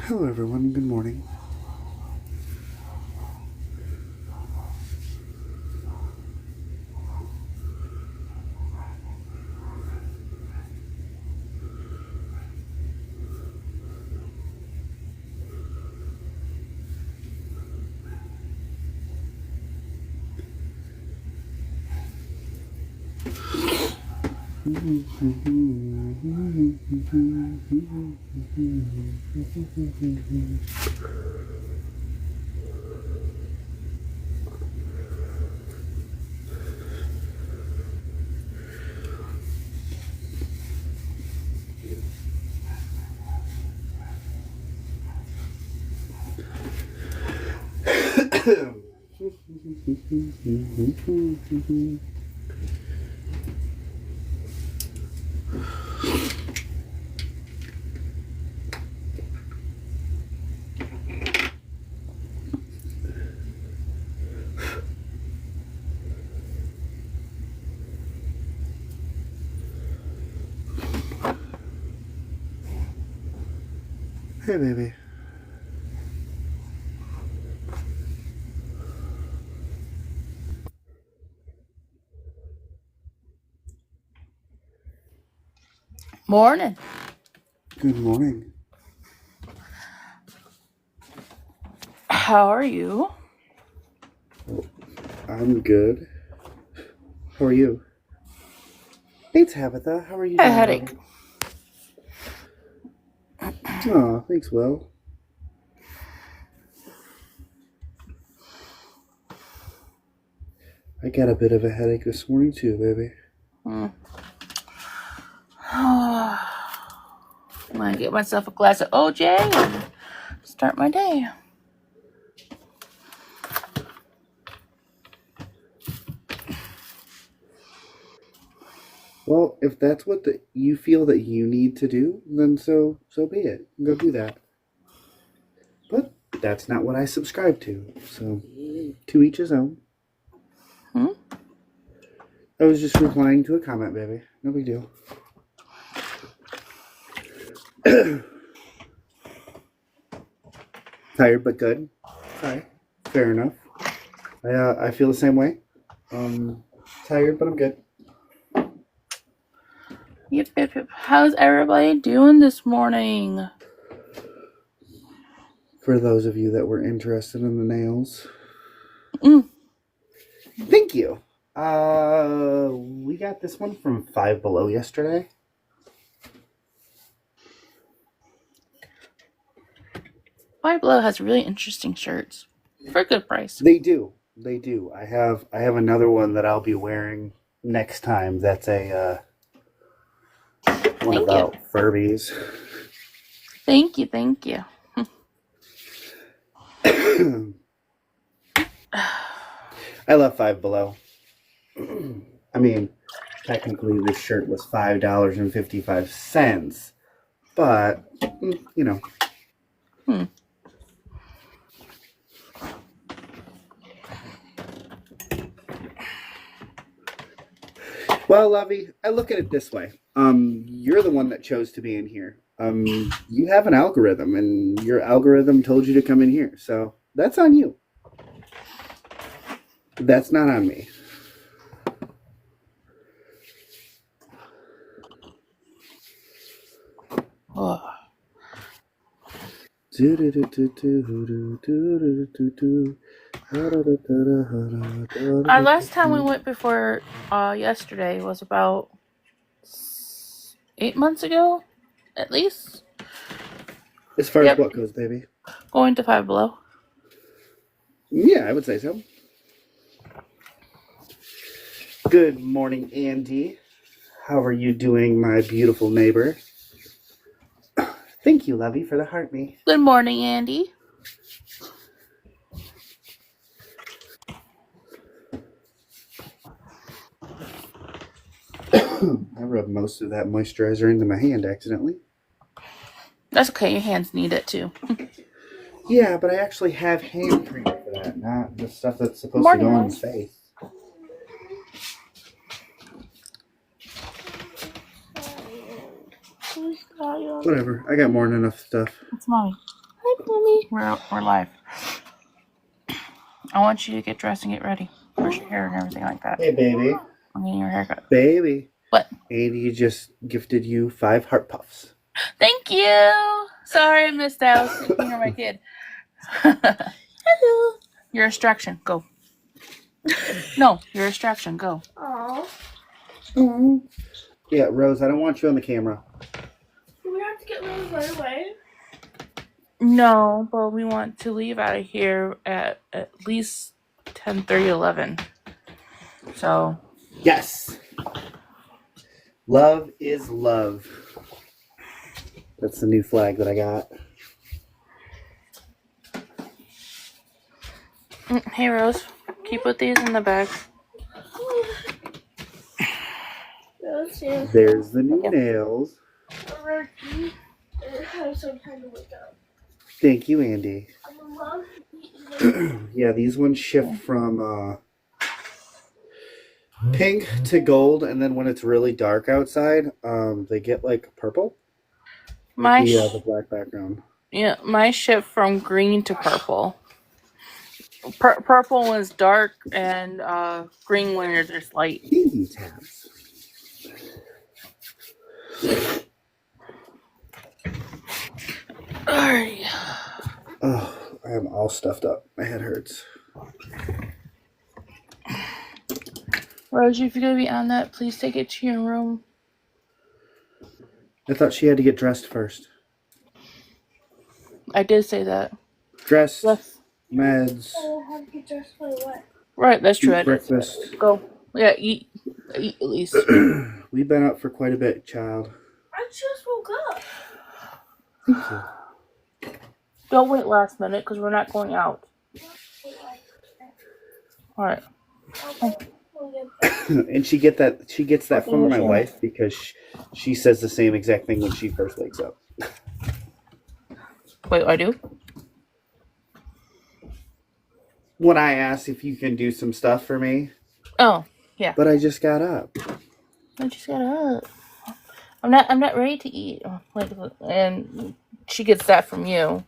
Hello everyone, good morning. Hey baby. Morning. Good morning. How are you? I'm good. How are you? Hey Tabitha, how are you A doing? headache. Aw, thanks, Will. I got a bit of a headache this morning too, baby. I'm gonna get myself a glass of OJ and start my day. Well, if that's what you feel that you need to do, then so be it. Go do that. But that's not what I subscribe to, so to each his own. I was just replying to a comment, baby. No big deal. Tired but good. Okay, fair enough. I feel the same way. Tired but I'm good. Yep. How's everybody doing this morning? For those of you that were interested in the nails, Mm. thank you. We got this one from Five Below yesterday. Five Below has really interesting shirts for a good price. They do. I have another one that I'll be wearing next time. That's a one Thank about you. Furbies. Thank you. I love Five Below. I mean, technically this shirt was $5.55, but you know. Hmm. Well, Lovey, I look at it this way. You're the one that chose to be in here. You have an algorithm, and your algorithm told you to come in here, so that's on you. That's not on me. Oh. Our last time we went before yesterday was about 8 months ago, at least. As far Yep. as what goes, baby? Going to Five Below. Yeah, I would say so. Good morning, Andy. How are you doing, my beautiful neighbor? Thank you, Lovey, for the heart me. Good morning, Andy. I rubbed most of that moisturizer into my hand accidentally. That's okay. Your hands need it too. Yeah, but I actually have hand cream for that, not the stuff that's supposed Morning, to go on Rose. his face. Whatever. I got more than enough stuff. It's Mommy. Hi, Mommy. We're live. I want you to get dressed and get ready. Brush your hair and everything like that. Hey, baby. I'm getting your haircut. Baby. What? Andy just gifted you 5 heart puffs. Thank you. Sorry I missed out. I was thinking you're my kid. Hello. Your instruction. Go. No, your instruction. Go. Aww. Yeah, Rose, I don't want you on the camera. Do we have to get Rose right away? No, but we want to leave out of here at least 10:30, 11. So. Yes. Love is love. That's the new flag that I got. Hey, Rose. Can you put these in the bag? There's the new nails. Already have some time to wake up. Thank you, Andy. I would love to eat Yeah, these ones shift from pink to gold, and then when it's really dark outside, they get like purple. My The black background. Yeah, my shift from green to purple. Purple was dark, and green when you're just light. Easy tabs. Alright. Oh, I am all stuffed up. My head hurts. Rosie, if you're gonna be on that, please take it to your room. I thought she had to get dressed first. I did say that. Dressed, Yes. meds, I have to get dressed for what? Right, that's true. eat I did say breakfast. that. Go. Yeah, eat at least. We've been up for quite a bit, child. I just woke up. Thank you. Don't wait last minute because we're not going out. Alright. And she gets that from my Okay, wife because she says the same exact thing when she first wakes up. Wait, I do? When I ask if you can do some stuff for me. Oh, yeah. But I just got up. I just got up. I'm not ready to eat. And she gets that from you.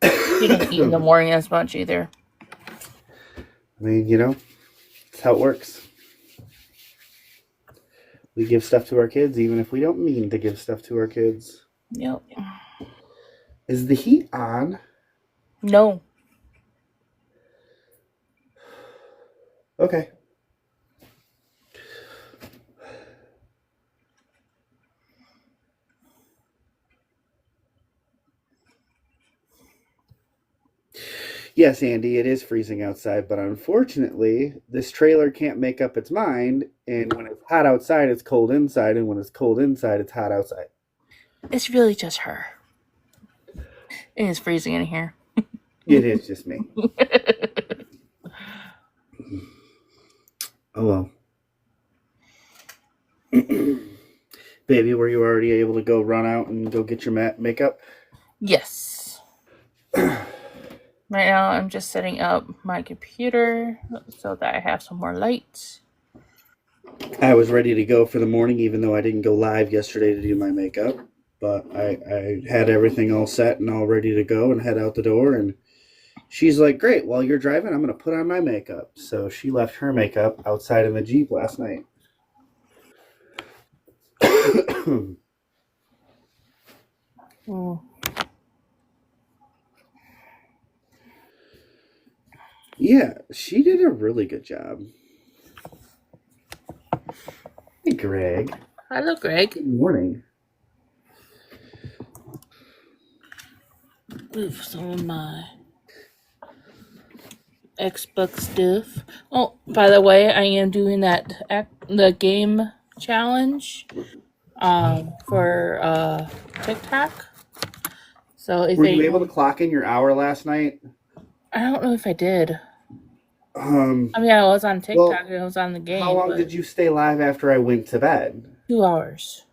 She doesn't eat in the morning as much either. I mean, that's how it works. We give stuff to our kids even if we don't mean to give stuff to our kids. Yep. Is the heat on? No. Okay. Yes, Andy, it is freezing outside, but unfortunately, this trailer can't make up its mind, and when it's hot outside, it's cold inside, and when it's cold inside, it's hot outside. It's really just her. It is freezing in here. It is just me. Oh, well. Baby, were you already able to go run out and go get your makeup? Yes. Right now, I'm just setting up my computer so that I have some more light. I was ready to go for the morning, even though I didn't go live yesterday to do my makeup. But I had everything all set and all ready to go and head out the door. And she's like, "Great, while you're driving, I'm going to put on my makeup." So she left her makeup outside in the Jeep last night. Mm. Yeah, she did a really good job. Hey, Greg. Hello, Greg. Good morning. Move some of my Xbox stuff. Oh, by the way, I am doing the game challenge for TikTok. So if Were you able to clock in your hour last night? I don't know if I did. I mean, I was on TikTok and I was on the game. How long did you stay live after I went to bed? 2 hours.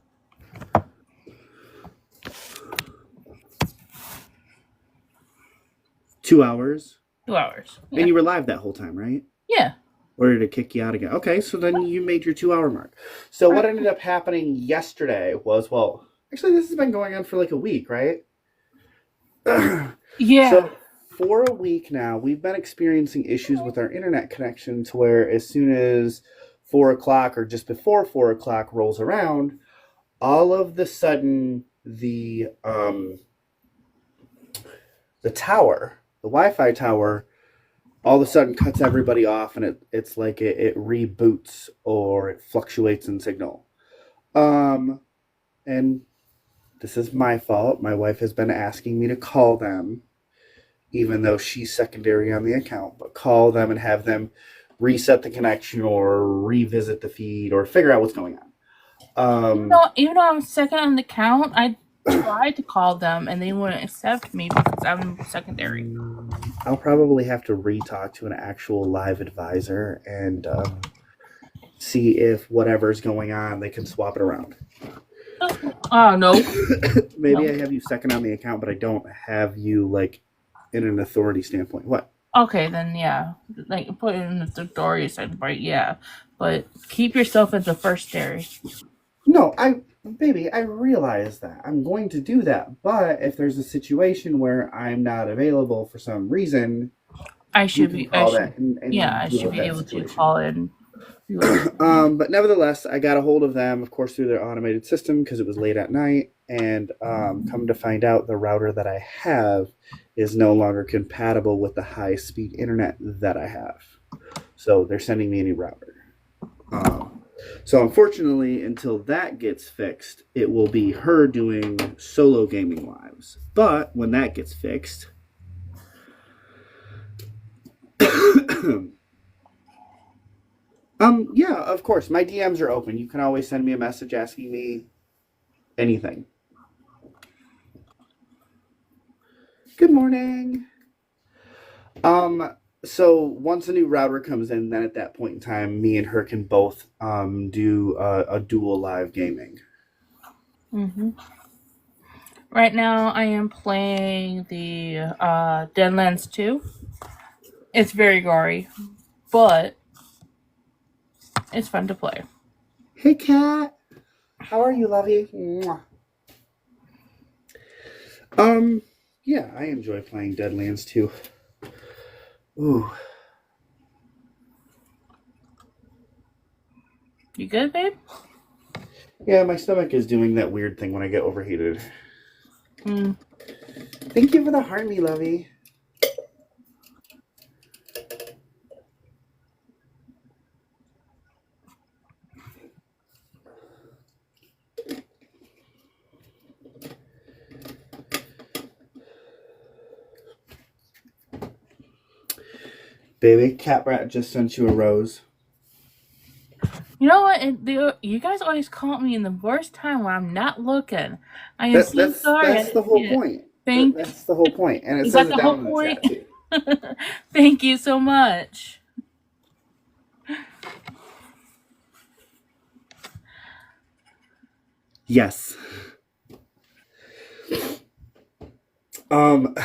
Two hours? 2 hours. Yeah. And you were live that whole time, right? Yeah. Or did it kick you out again? Okay, so then you made your 2 hour mark. So what ended up happening yesterday was, well, actually this has been going on for like a week, right? Yeah. So for a week now, we've been experiencing issues with our internet connection to where as soon as 4 o'clock or just before 4 o'clock rolls around, all of the sudden the tower, the Wi-Fi tower, all of a sudden cuts everybody off, and it's like it reboots or it fluctuates in signal. And this is my fault. My wife has been asking me to call them, even though she's secondary on the account, but call them and have them reset the connection or revisit the feed or figure out what's going on. Even though I'm second on the count, I tried to call them and they wouldn't accept me because I'm secondary. I'll probably have to re-talk to an actual live advisor and see if whatever's going on, they can swap it around. Oh, no. Maybe no. I have you second on the account, but I don't have you, like, in an authority standpoint. What? Okay, then, yeah. Like, put it in the authority side, right? Yeah. But keep yourself as the first dairy. No, I realize that. I'm going to do that. But if there's a situation where I'm not available for some reason, I should be able to call in. But nevertheless, I got a hold of them, of course, through their automated system because it was late at night. And come to find out, the router that I have is no longer compatible with the high-speed internet that I have. So they're sending me a new router. So unfortunately, until that gets fixed, it will be her doing solo gaming lives. But when that gets fixed, yeah, of course, my DMs are open. You can always send me a message asking me anything. Good morning. So once a new router comes in, then at that point in time, me and her can both do a dual live gaming. Mm-hmm. Right now, I am playing the Deadlands 2. It's very gory, but it's fun to play. Hey, Kat. How are you, lovey? Mwah. Yeah, I enjoy playing Deadlands 2. Ooh. You good, babe? Yeah, my stomach is doing that weird thing when I get overheated. Thank you for the heart, me lovey. Baby, Cat Rat just sent you a rose. You know what? You guys always call me in the worst time when I'm not looking. I am so sorry. That's the whole point. That's the whole point. And it says it down in the chat, too. Thank you so much. Yes. Um,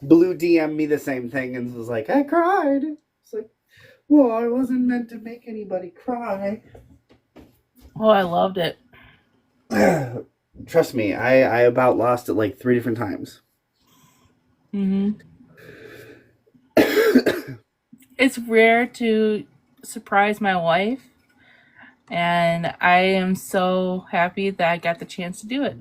Blue DM'd me the same thing and was like, I cried. It's like, well, I wasn't meant to make anybody cry. Oh, I loved it. Trust me, I about lost it like 3 different times. Mm-hmm. It's rare to surprise my wife, and I am so happy that I got the chance to do it.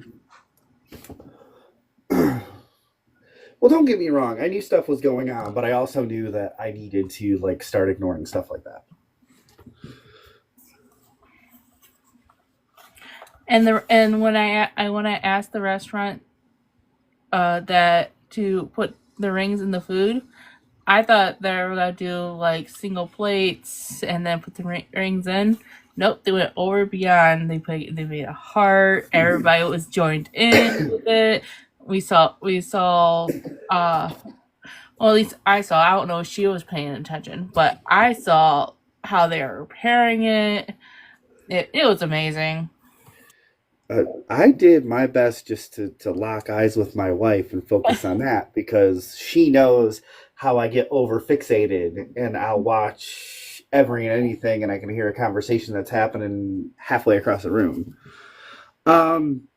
Well, don't get me wrong. I knew stuff was going on, but I also knew that I needed to like start ignoring stuff like that. And when I asked the restaurant that to put the rings in the food, I thought they were gonna do like single plates and then put the rings in. Nope, they went over beyond. They made a heart. Everybody was joined in with it. We saw. Well, at least I saw. I don't know if she was paying attention, but I saw how they were repairing it. It was amazing. I did my best just to lock eyes with my wife and focus on that because she knows how I get over fixated and I'll watch every and anything and I can hear a conversation that's happening halfway across the room. Um,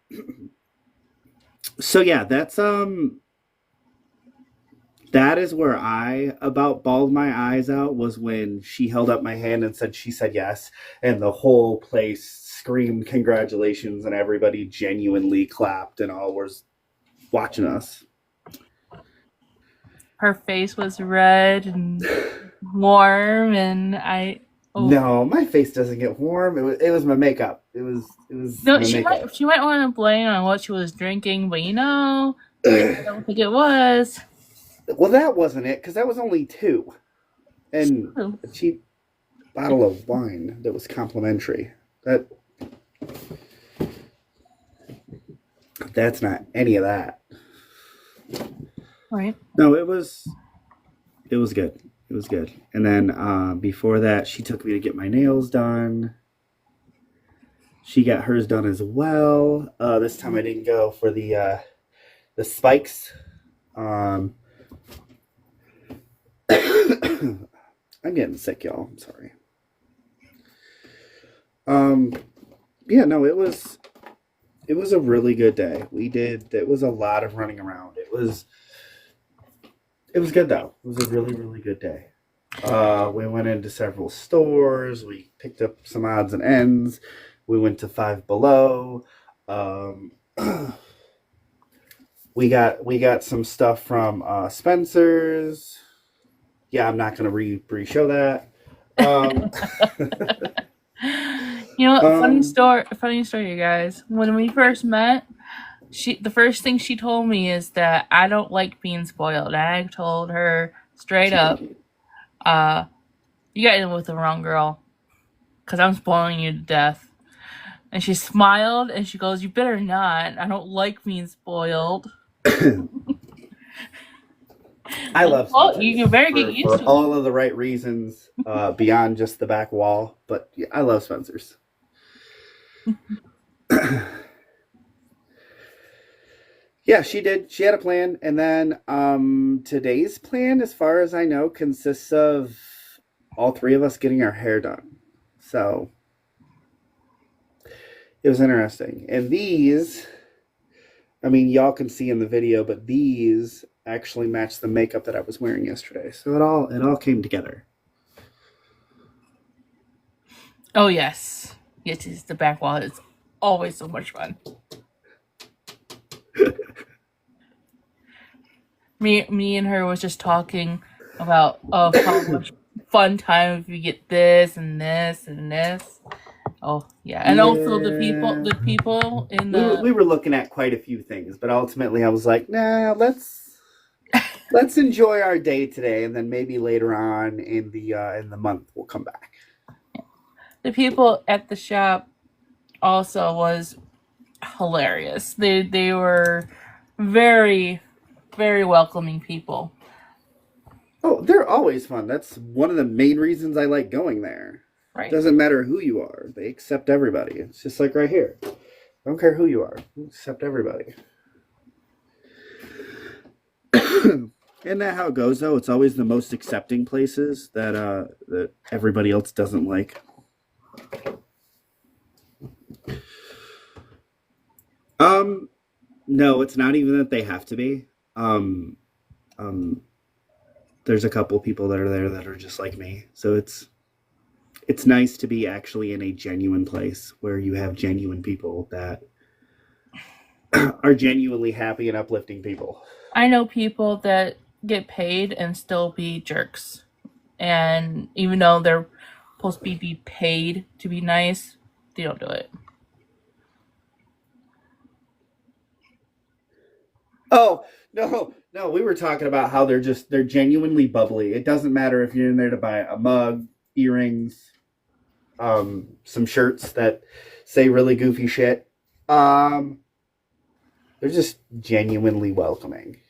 so yeah, that is where I about bawled my eyes out was when she held up my hand and said she said yes, and the whole place screamed congratulations, and everybody genuinely clapped and all was watching us. Her face was red and warm, and I. Oh. No, my face doesn't get warm. It was my makeup. It was No, my makeup. she might want to blame on what she was drinking, but I don't think it was. Well, that wasn't it because that was only 2, and a cheap bottle of wine that was complimentary. That's not any of that. Right. No, it was good. It was good. And then before that, she took me to get my nails done. She got hers done as well. This time I didn't go for the spikes. I'm getting sick, y'all. I'm sorry. Yeah, no, it was a really good day. It was a lot of running around. It was good though. It was a really, really good day. We went into several stores. We picked up some odds and ends. We went to Five Below. Um, we got some stuff from Spencer's. Yeah, I'm not gonna re-show that. Um, Funny story, you guys. When we first met, the first thing she told me is that I don't like being spoiled. And I told her straight up, you got in with the wrong girl, because I'm spoiling you to death. And she smiled and she goes, "You better not. I don't like being spoiled." I love Well, Spencer's you better get used for to it. all of the right reasons beyond just the back wall. But yeah, I love Spencer's. Yeah, she did. She had a plan, and then today's plan, as far as I know, consists of all 3 of us getting our hair done. So it was interesting. And these, I mean, y'all can see in the video, but these actually match the makeup that I was wearing yesterday. So it all came together. Oh yes, yes, it's the back wall. It's always so much fun. Me and her was just talking about how much fun time if you get this and this and this. Oh yeah, and also the people in We the were looking at quite a few things, but ultimately I was like, nah, let's enjoy our day today, and then maybe later on in the month we'll come back. people at the shop also was hilarious. They were very very welcoming people. Oh, they're always fun. That's one of the main reasons I like going there. Right. Doesn't matter who you are. They accept everybody. It's just like right here. I don't care who you are. They accept everybody. Isn't that how it goes though? It's always the most accepting places that everybody else doesn't like. No, it's not even that they have to be. There's a couple people that are there that are just like me. So it's nice to be actually in a genuine place where you have genuine people that are genuinely happy and uplifting people. I know people that get paid and still be jerks. And even though they're supposed to be paid to be nice, they don't do it. Oh, no, we were talking about how they're genuinely bubbly. It doesn't matter if you're in there to buy a mug, earrings, some shirts that say really goofy shit. They're just genuinely welcoming.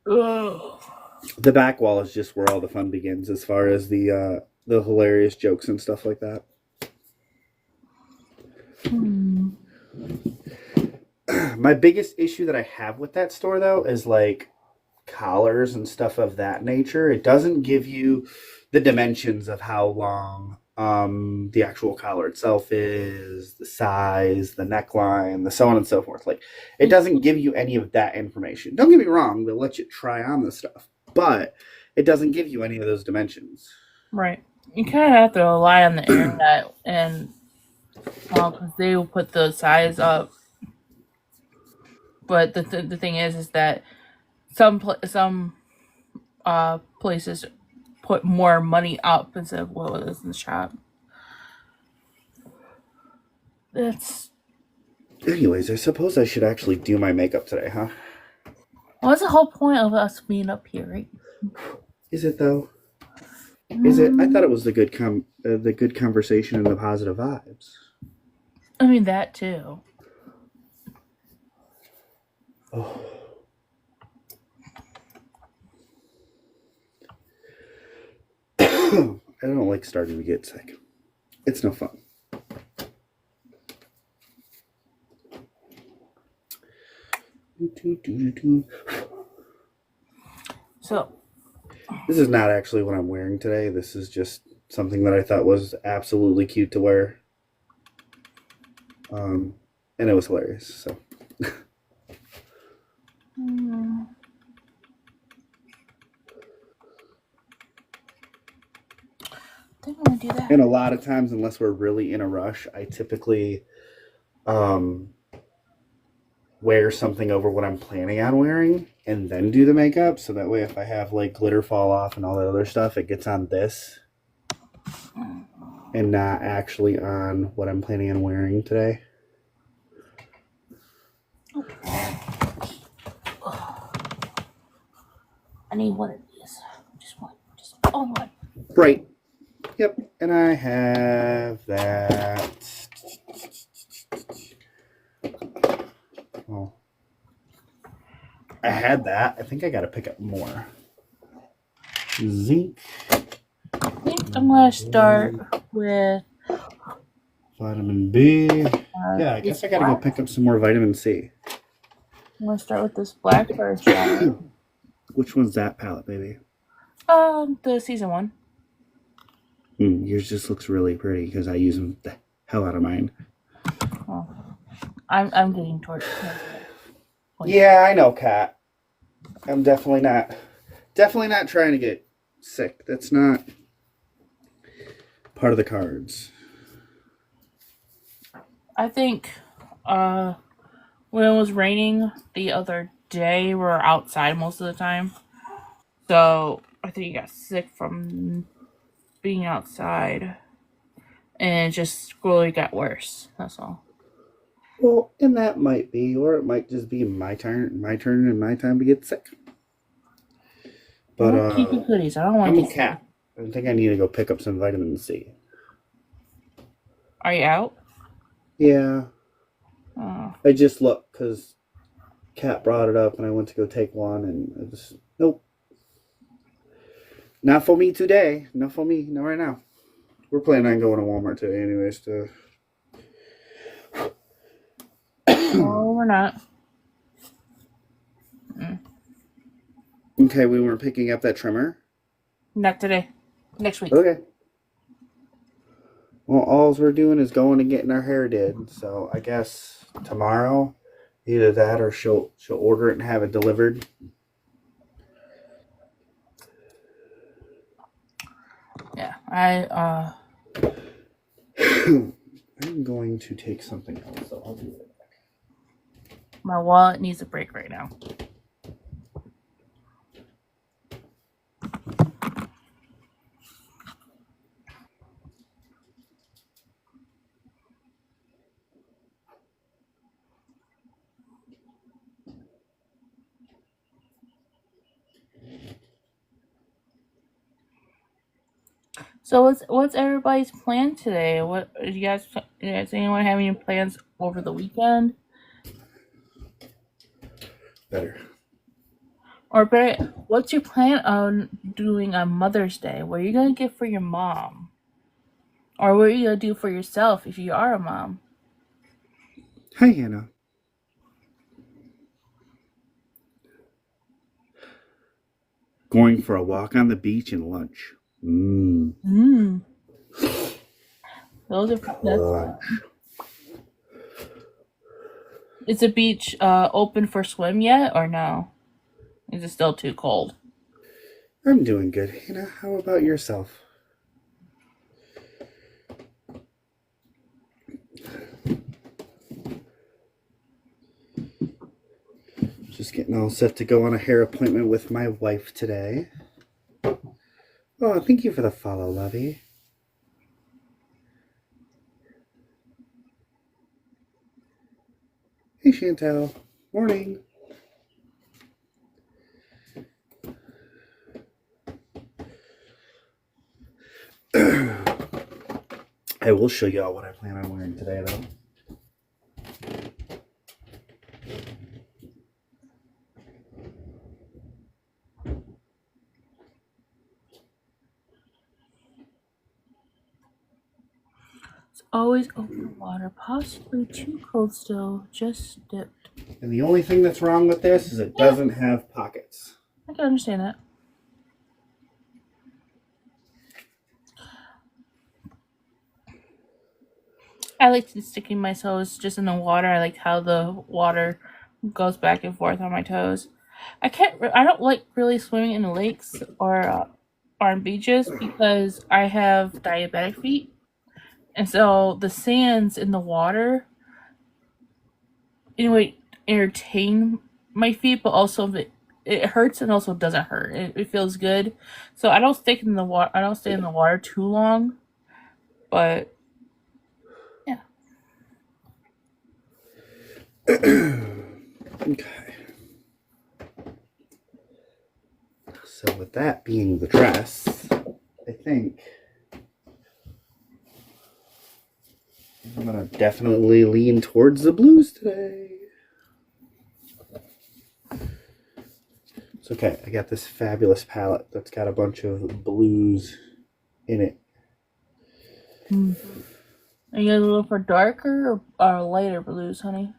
Ugh. The back wall is just where all the fun begins, as far as the hilarious jokes and stuff like that. My biggest issue that I have with that store, though, is like collars and stuff of that nature. It doesn't give you the dimensions of how long the actual collar itself is, the size, the neckline, the so on and so forth. Like, it doesn't give you any of that information. Don't get me wrong, they'll let you try on the stuff, but it doesn't give you any of those dimensions. Right. You kind of have to rely on the internet, and because they will put the size up. But the thing is that some places put more money up instead of what was in the shop. That's Anyways, I suppose I should actually do my makeup today, huh? what's the whole point of us being up here, right? Is it though? Is it? I thought it was the good conversation and the positive vibes. I mean that too. Oh. I don't like starting to get sick. It's no fun. So this is not actually what I'm wearing today. This is just something that I thought was absolutely cute to wear. And it was hilarious. So. I think I'm gonna do that. And a lot of times, unless we're really in a rush, I typically wear something over what I'm planning on wearing and then do the makeup. So that way, if I have like glitter fall off and all that other stuff, it gets on this and not actually on what I'm planning on wearing today. I need one of these. Just one. Just only one. Right. Yep. And I have that. Oh. I had that. I think I got to pick up more. Zinc. I think I'm gonna start with Vitamin B. Yeah, I guess I got to go pick up some more vitamin C. I'm gonna start with this black first shot. Which one's that palette, baby? The season one. Yours just looks really pretty because I use them the hell out of mine. Oh, I'm getting towards. Yeah, I know, Kat. I'm definitely not trying to get sick. That's not part of the cards. I think when it was raining the other day, we were outside most of the time. So I think he got sick from being outside. And it just really got worse. That's all. Well, and that might be, or it might just be my turn and my time to get sick. But keep your goodies. I don't want I'm to a cat. I think I need to go pick up some vitamin C. Are you out? Yeah. Oh. I just looked because Kat brought it up and I went to go take one and I just, nope, Not for me today. Not for me. Not right now. We're planning on going to Walmart today, anyways. Oh, we're not. Okay, we weren't picking up that trimmer. Not today. Next week. Okay. Well, all we're doing is going and getting our hair did. So I guess tomorrow, either that or she'll order it and have it delivered. Yeah, I'm going to take something else, so I'll do it. my wallet needs a break right now. So what's everybody's plan today? What do you guys? Does anyone have any plans over the weekend? Better. Or better, what's your plan on doing on Mother's Day? What are you gonna get for your mom? Or what are you gonna do for yourself if you are a mom? Hi, Hannah. Going for a walk on the beach and lunch. Those are Lunch. Is the beach open for swim yet or no? Is it still too cold? I'm doing good. Hannah, how about yourself? Just getting all set to go on a hair appointment with my wife today. Oh, thank you for the follow, Lovey. Hey, Chantel. Morning. I will show y'all what I plan on wearing today, though. It's always open water, possibly too cold still. Just dipped. And the only thing that's wrong with this is it doesn't have pockets. I can understand that. I like sticking my toes just in the water. I like how the water goes back and forth on my toes. I don't like really swimming in the lakes or on beaches because I have diabetic feet, and so the sands in the water, anyway, entertain my feet, but also it hurts and also doesn't hurt. It feels good, so I don't stick in the water. I don't stay in the water too long, but yeah. Okay. So with that being the dress, I think I'm gonna definitely lean towards the blues today. It's okay. I got this fabulous palette that's got a bunch of blues in it. Are you guys looking for darker or lighter blues, honey?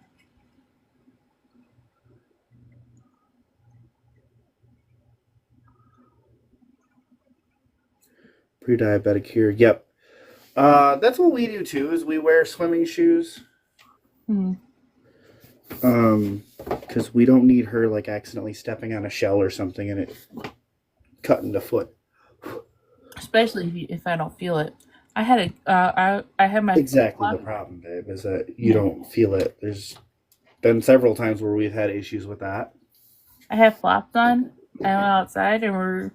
Pre-diabetic here. Yep. That's what we do too. Is we wear swimming shoes. Because we don't need her like accidentally stepping on a shell or something and it cutting the foot. Especially if I don't feel it. I had I had my Exactly the problem, babe, is that you don't feel it. There's been several times where we've had issues with that. I have flops on. I went outside and we're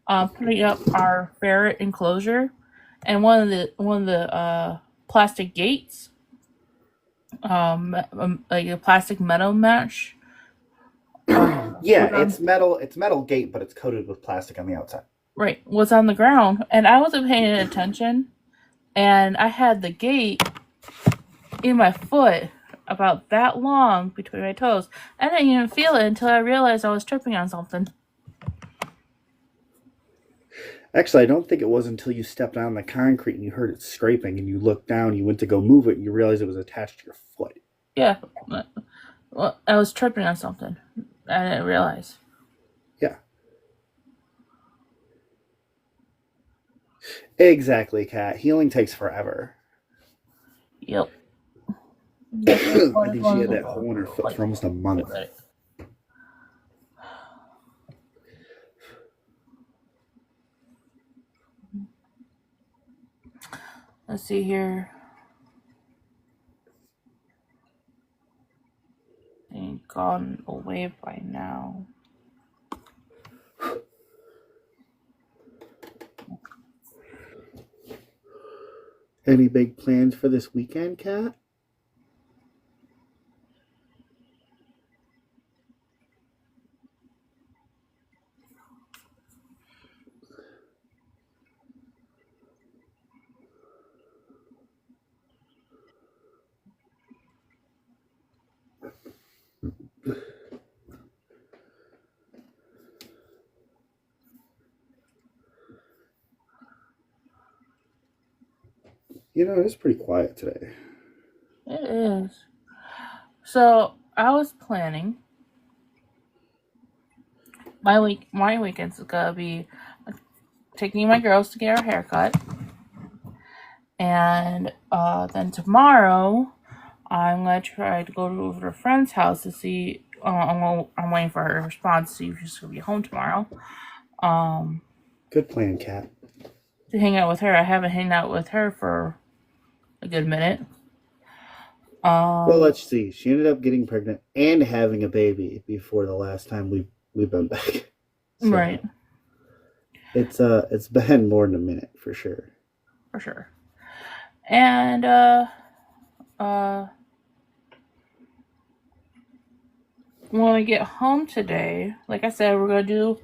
putting up our ferret enclosure, and one of the plastic gates, like a plastic metal mesh. Yeah, it's metal. It's metal gate, but it's coated with plastic on the outside. Right, was on the ground, and I wasn't paying attention, and I had the gate in my foot about that long between my toes. I didn't even feel it until I realized I was tripping on something. Actually, I don't think it was until you stepped on the concrete and you heard it scraping and you looked down, you went to go move it, and you realized it was attached to your foot. Yeah. Well, I was tripping on something. I didn't realize. Yeah. Exactly, Kat. Healing takes forever. Yep. I think she had that hole in her foot for almost a month. Let's see here. Ain't gone away by now. Any big plans for this weekend, Kat? You know, it's pretty quiet today. It is. So I was planning my weekends is gonna be taking my girls to get our haircut, and then tomorrow I'm gonna try to go over to a friend's house to see. I'm waiting for her response to see if she's gonna be home tomorrow. Good plan, Kat. To hang out with her. I haven't hanged out with her for a good minute. Well, let's see. She ended up getting pregnant and having a baby before the last time we've been back. So right. It's been more than a minute for sure. For sure. And when we get home today, like I said, we're gonna do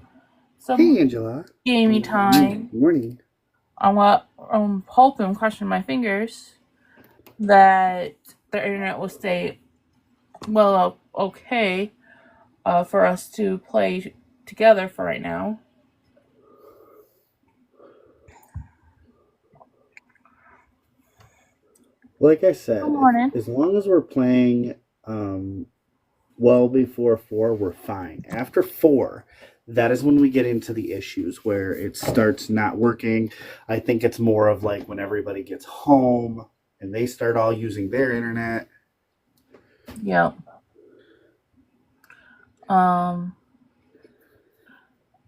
some Hey, Angela. gaming time. Morning. I'm hoping, crossing my fingers, that the internet will stay okay for us to play together for right now. Like I said, Good morning. as long as we're playing well before 4, we're fine. After 4, that is when we get into the issues where it starts not working. I think it's more of like when everybody gets home and they start all using their internet. Yep. And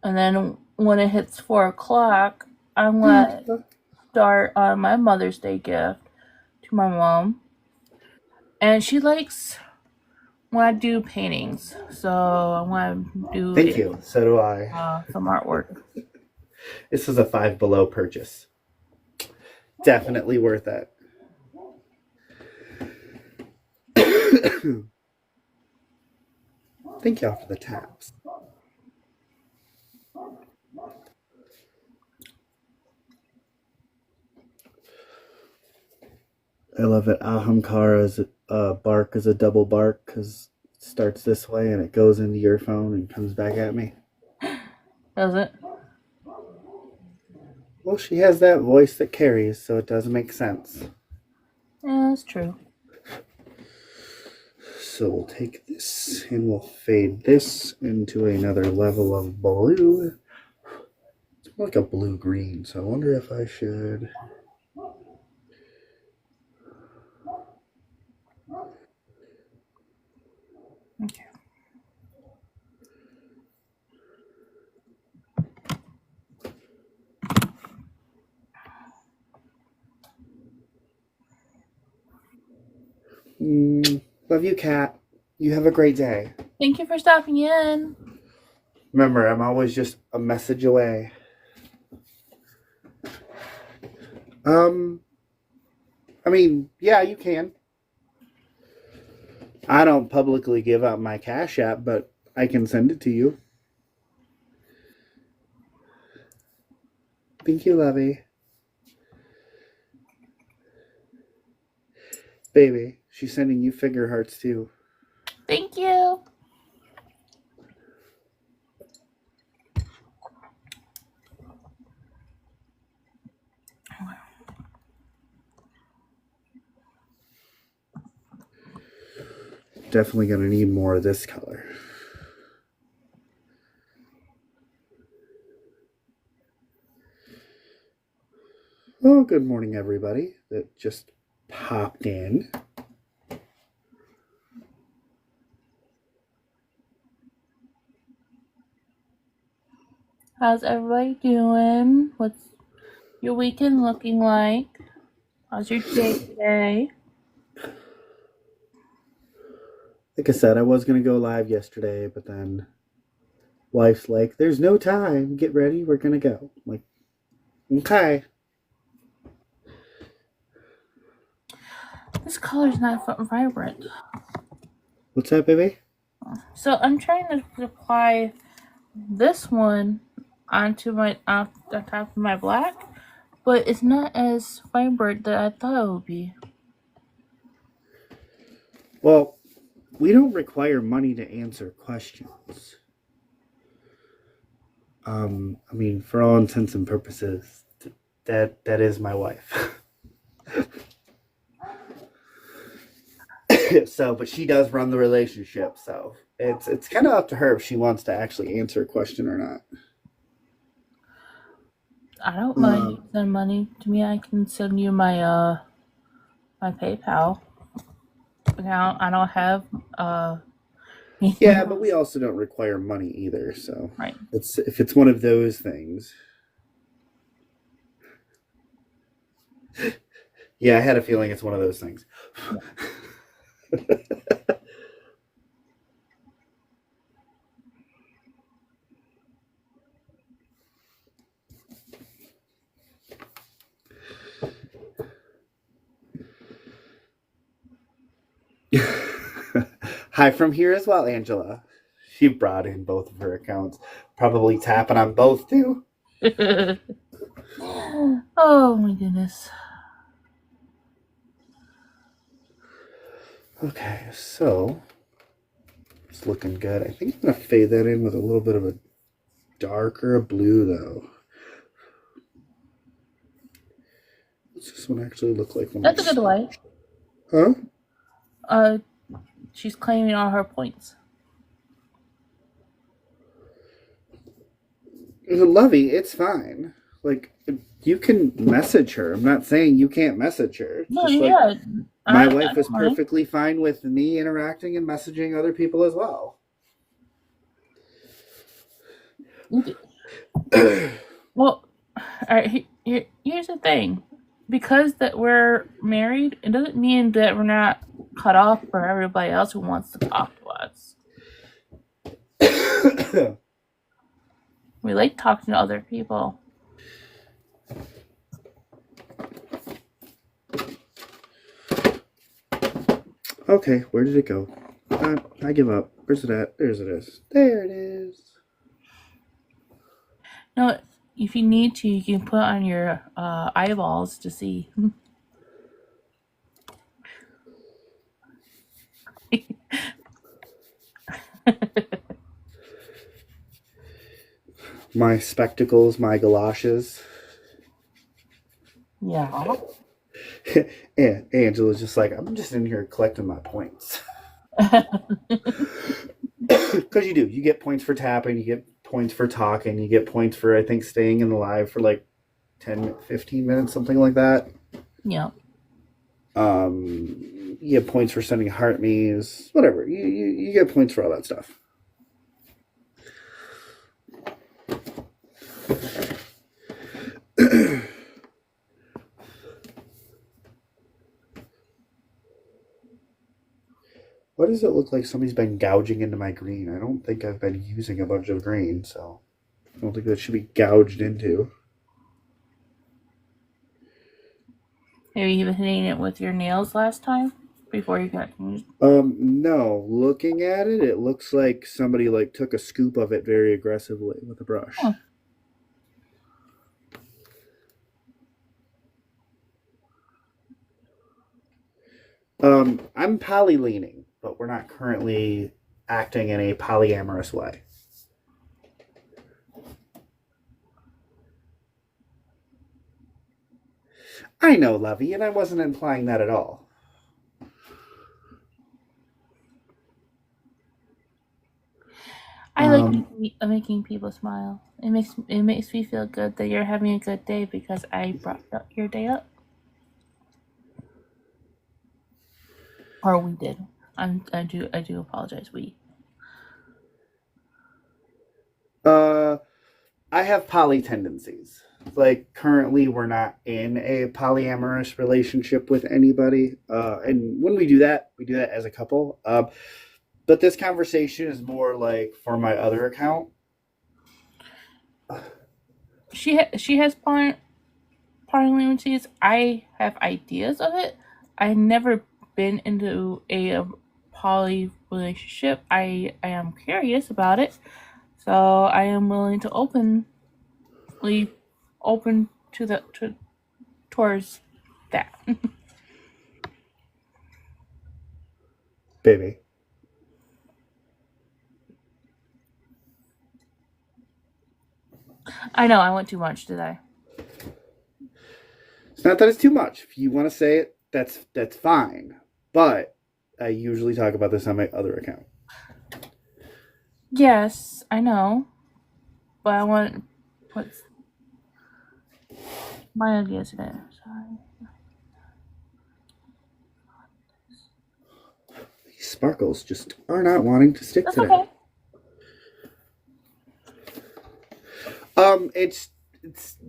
then when it hits 4 o'clock, I'm gonna start on my Mother's Day gift to my mom. And she likes when I do paintings, so I'm gonna do Thank you. So do I. some artwork. This is a Five Below purchase. Definitely worth it. Thank y'all for the taps. I love it. Ahamkara's bark is a double bark because it starts this way and it goes into your phone and comes back at me. Does it? Well, she has that voice that carries, so it does make sense. Yeah, that's true. So we'll take this and we'll fade this into another level of blue. It's more like a blue-green, so I wonder if I should... Okay. Love you, Kat. You have a great day. Thank you for stopping in. Remember, I'm always just a message away. I mean, yeah, you can. I don't publicly give out my Cash App, but I can send it to you. Thank you, Lovey. Baby, she's sending you finger hearts too. Thank you. Definitely going to need more of this color. Oh, good morning, everybody that just popped in. How's everybody doing? What's your weekend looking like? How's your day today? Like I said, I was going to go live yesterday, but then wife's like, there's no time. Get ready. We're going to go. I'm like, okay. This color's not vibrant. What's that, baby? So I'm trying to apply this one onto the top of my black, but it's not as vibrant that I thought it would be. Well, we don't require money to answer questions. I mean, for all intents and purposes, that is my wife. So, but she does run the relationship, so it's kind of up to her if she wants to actually answer a question or not. I don't mind you send money to me. I can send you my my PayPal account. I don't have Yeah, but we also don't require money either, so right. if it's one of those things. Yeah, I had a feeling it's one of those things. Hi from here as well, Angela. She brought in both of her accounts, probably tapping on both too. Oh my goodness. Okay, so it's looking good. I think I'm gonna fade that in with a little bit of a darker blue though. What's this one actually look like? That's a good way. Huh? She's claiming all her points. Lovey, it's fine. Like, you can message her. I'm not saying you can't message her. No, Just yeah. like my wife is perfectly fine with me interacting and messaging other people as well. Well, all right, here's the thing. Because that we're married, it doesn't mean that we're not cut off for everybody else who wants to talk to us. We like talking to other people. Okay, where did it go? I give up. Where's it at? There's it is. There it is. No, if you need to, you can put on your eyeballs to see. My spectacles, my galoshes. Yeah. And Angela's just like, I'm just in here collecting my points. Because you do. You get points for tapping, you get points for talking, you get points for, I think, staying in the live for like 10, 15 minutes, something like that. Yeah. You get points for sending heart me's, whatever. You get points for all that stuff. Why does it look like somebody's been gouging into my green? I don't think I've been using a bunch of green, so I don't think that should be gouged into. Maybe you been hitting it with your nails last time before you got used. No. Looking at it, it looks like somebody like took a scoop of it very aggressively with a brush. Huh. I'm poly leaning, but we're not currently acting in a polyamorous way. I know, Lovey, and I wasn't implying that at all. I like Um, making people smile. It makes me feel good that you're having a good day because I brought your day up, or we did. I do apologize. We. I have poly tendencies. Like currently, we're not in a polyamorous relationship with anybody, and when we do that as a couple. But this conversation is more like for my other account. She has polyamorous. I have ideas of it. I never been into a poly relationship. I am curious about it, so I am willing to open towards that. Baby. I know I went too much, did I? It's not that it's too much. If you want to say it, that's fine. But I usually talk about this on my other account. Yes, I know, but I want to put my ideas in it. Sorry. These sparkles just are not wanting to stick That's today. okay. It's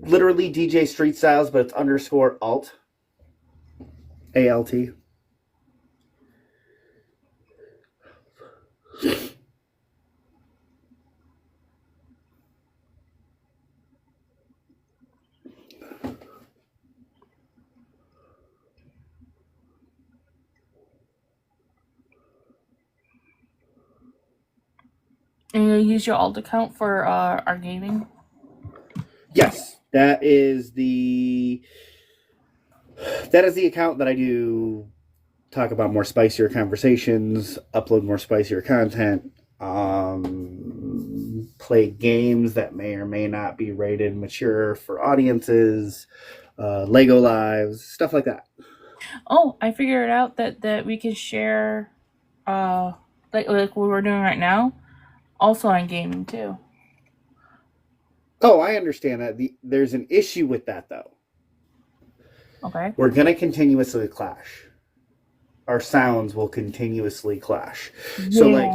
literally DJ Street Styles, but it's underscore alt. ALT. And you use your alt account for our gaming. Yes, that is the account that I do talk about more spicier conversations, upload more spicier content, play games that may or may not be rated mature for audiences, Lego Lives, stuff like that. Oh, I figured out that we can share, like what we're doing right now, also on gaming too. Oh, I understand that. There's an issue with that, though. Okay. We're going to continuously clash. Our sounds will continuously clash. So, like,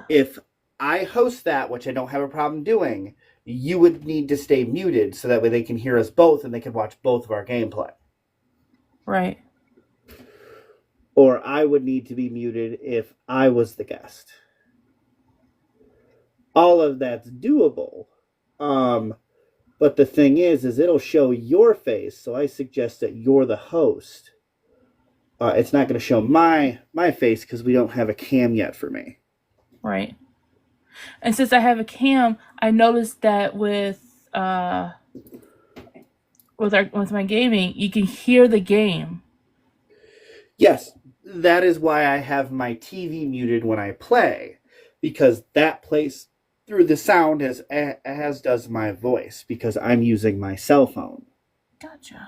if I host that, which I don't have a problem doing, you would need to stay muted so that way they can hear us both and they can watch both of our gameplay. Right. Or I would need to be muted if I was the guest. All of that's doable. But the thing is it'll show your face, so I suggest that you're the host. It's not going to show my face because we don't have a cam yet for me. Right. And since I have a cam, I noticed that with my gaming, you can hear the game. Yes, that is why I have my TV muted when I play, because that plays through the sound as does my voice, because I'm using my cell phone. Gotcha.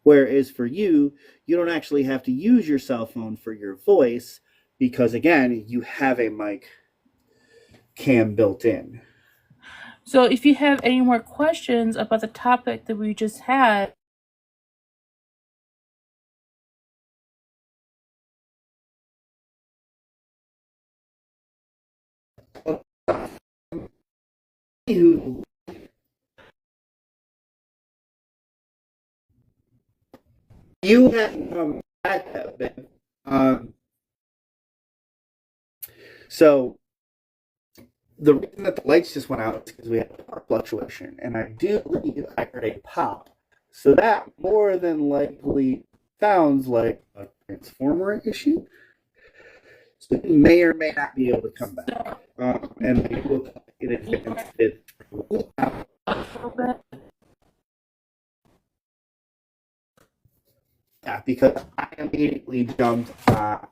Whereas for you don't actually have to use your cell phone for your voice, because again, you have a mic cam built in. So if you have any more questions about the topic that we just had, You hadn't come back that bit. So the reason that the lights just went out is because we had a power fluctuation, and I do believe I heard a pop. So that more than likely sounds like a transformer issue. So it may or may not be able to come back. And we will get it a little bit. Yeah, because I immediately jumped on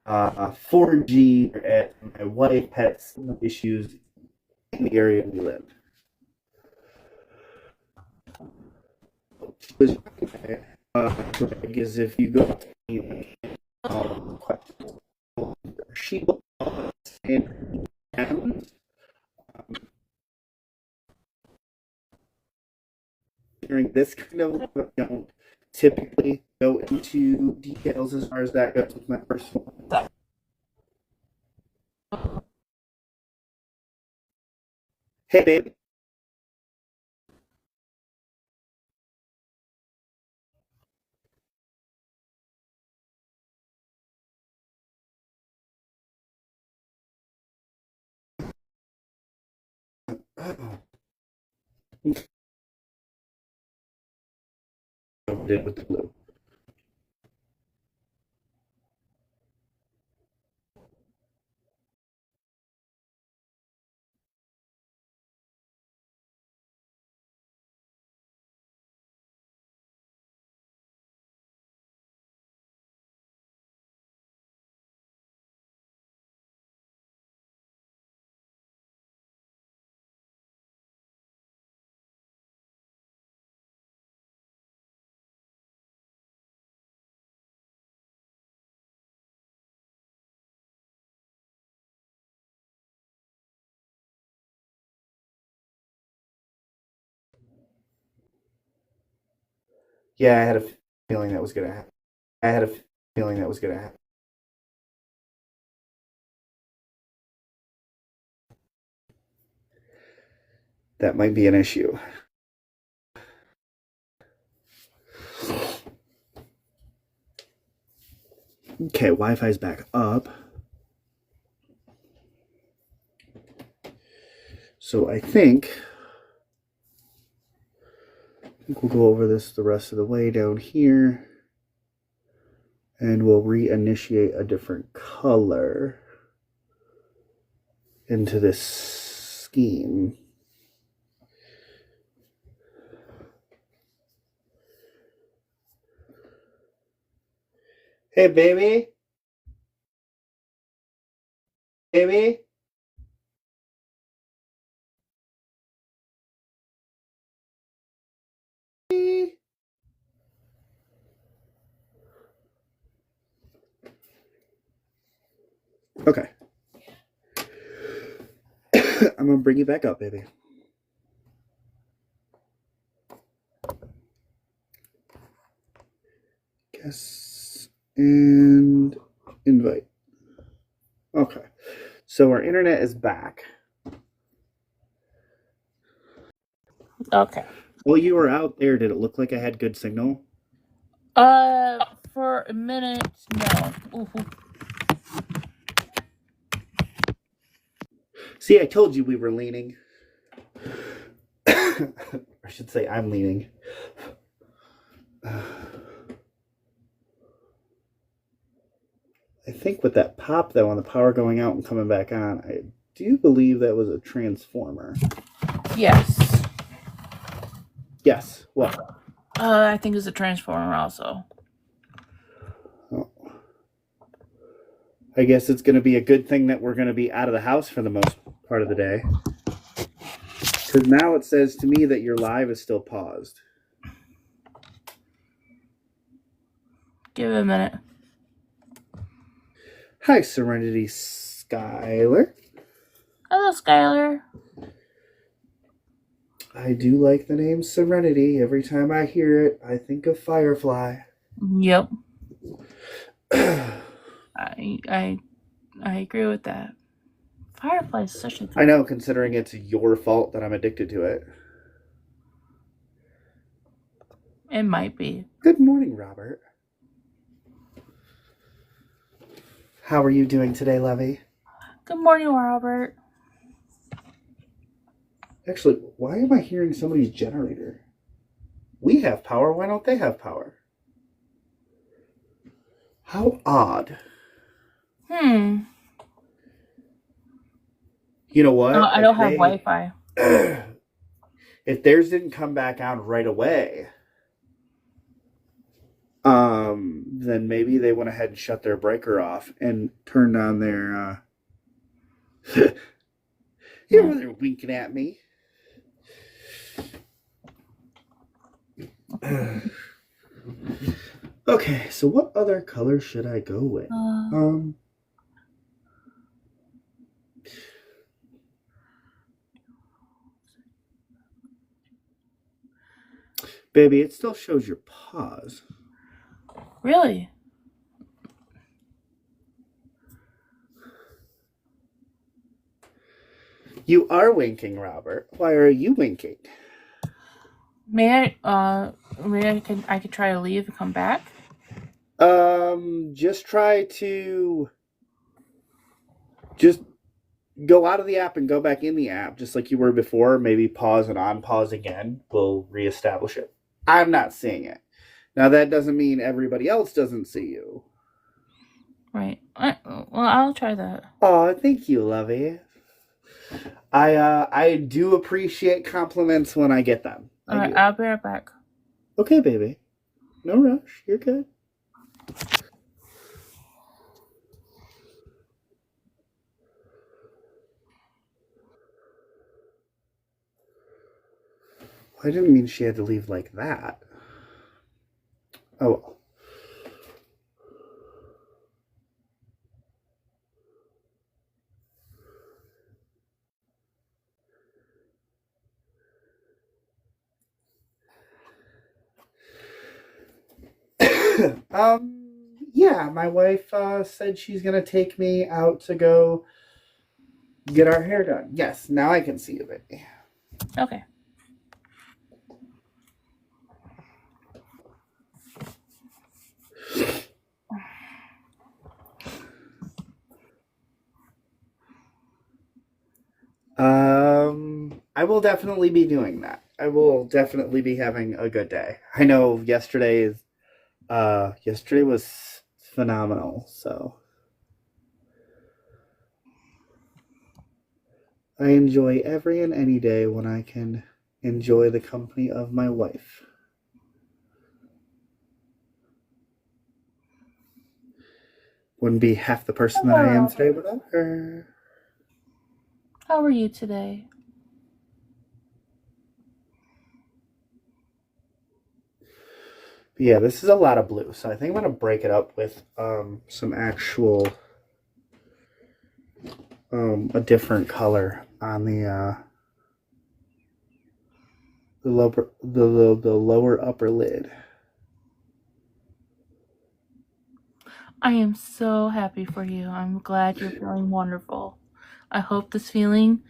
4G and my wife had some issues in the area we live. was Greg, is if you go to any questions, she will and during this kind of don't typically go into details as far as that goes with my personal. Hey, babe. Did with the blue. Yeah, I had a feeling that was gonna happen. I had a feeling that was gonna happen. That might be an issue. Okay, Wi-Fi's back up. So I think we'll go over this the rest of the way down here. And we'll reinitiate a different color into this scheme. Hey, baby. Baby. Okay. I'm going to bring you back up, baby. Guess and invite. Okay. So our internet is back. Okay. While you were out there, did it look like I had good signal? For a minute, no. Ooh. See, I told you we were leaning. I should say I'm leaning. I think with that pop, though, on the power going out and coming back on, I do believe that was a transformer. Yes. Yes. What? I think it's a transformer also. Oh. I guess it's going to be a good thing that we're going to be out of the house for the most part of the day. Because now it says to me that your live is still paused. Give it a minute. Hi, Serenity Skylar. Hello, Skylar. I do like the name Serenity. Every time I hear it, I think of Firefly. Yep. I agree with that. Firefly is such a good... I know, considering it's your fault that I'm addicted to it. It might be. Good morning, Robert. How are you doing today, Levy? Good morning, Robert. Actually, why am I hearing somebody's generator? We have power. Why don't they have power? How odd. You know what? No, I don't have Wi-Fi. If theirs didn't come back on right away, then maybe they went ahead and shut their breaker off and turned on their they're winking at me. Okay, so what other color should I go with? Baby, it still shows your paws. Really? You are winking, Robert. Why are you winking? May I could try to leave and come back? Just try to just go out of the app and go back in the app, just like you were before. Maybe pause and on pause again. We'll reestablish it. I'm not seeing it. Now, that doesn't mean everybody else doesn't see you. Right. Well, I'll try that. Oh, thank you, Lovey. I do appreciate compliments when I get them. All right, I'll be right back. Okay, baby. No rush. You're good. I didn't mean she had to leave like that. Oh well. Yeah, my wife said she's gonna take me out to go get our hair done. Yes, now I can see you, baby. Okay. I will definitely be doing that. I will definitely be having a good day. I know yesterday was phenomenal, so I enjoy every and any day when I can enjoy the company of my wife. Wouldn't be half the person that I am today without her. How are you today? But yeah, this is a lot of blue, so I think I'm gonna break it up with some actual a different color on the lower upper lid. I am so happy for you. I'm glad you're feeling wonderful. I hope this feeling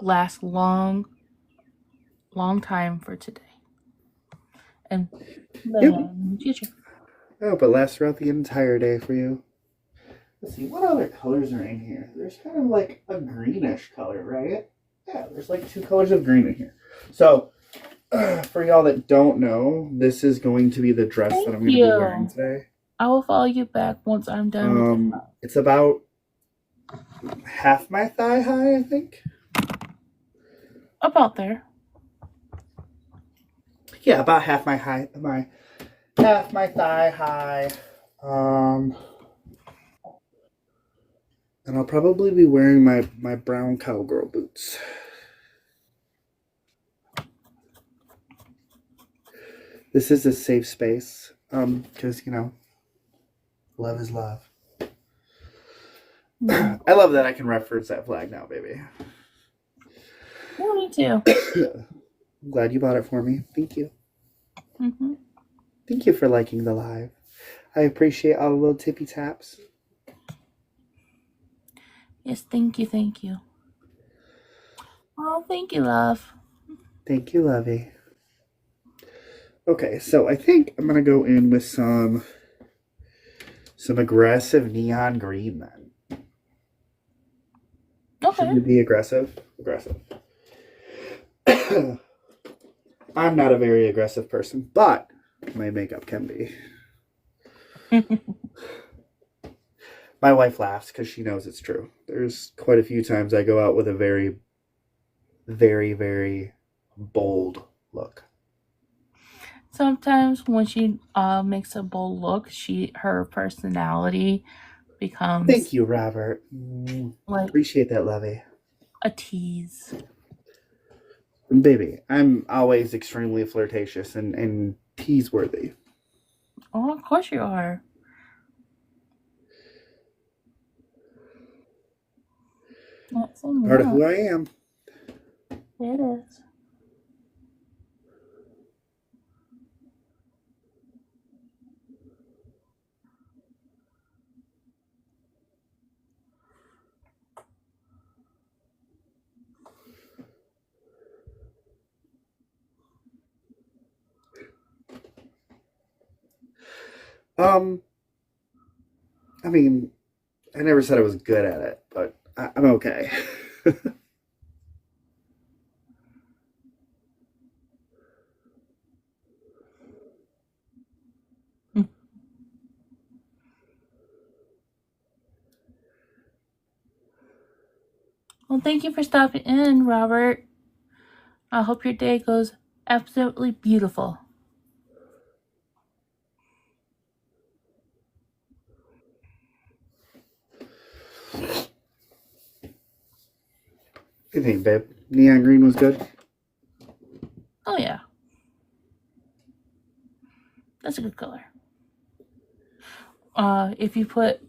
lasts long time for today. And in the future. Oh, but lasts throughout the entire day for you. Let's see, what other colors are in here? There's kind of like a greenish color, right? Yeah, there's like 2 colors of green in here. So, for y'all that don't know, this is going to be the dress that I'm going to be wearing today. I will follow you back once I'm done. It's about half my thigh high, I think. About there. Yeah, about half my thigh high. And I'll probably be wearing my brown cowgirl boots. This is a safe space, because, love is love. I love that I can reference that flag now, baby. Yeah, me too. I'm glad you bought it for me. Thank you. Mm-hmm. Thank you for liking the live. I appreciate all the little tippy taps. Yes, thank you. Oh, thank you, love. Thank you, lovey. Okay, so I think I'm gonna go in with some aggressive neon green then. Okay. Should you be aggressive? Aggressive. I'm not a very aggressive person, but my makeup can be. My wife laughs because she knows it's true. There's quite a few times I go out with a very, very, very bold look. Sometimes when she makes a bold look, her personality becomes. Thank you, Robert. Like appreciate that, lovey. A tease. Baby, I'm always extremely flirtatious and tease worthy. Oh, of course you are. Not saying Part of you're who not. I am. It is. Um, I mean, I never said I was good at it, but I'm okay. Well, thank you for stopping in, Robert. I hope your day goes absolutely beautiful. What do you think, babe? Neon green was good? Oh, yeah. That's a good color. If you put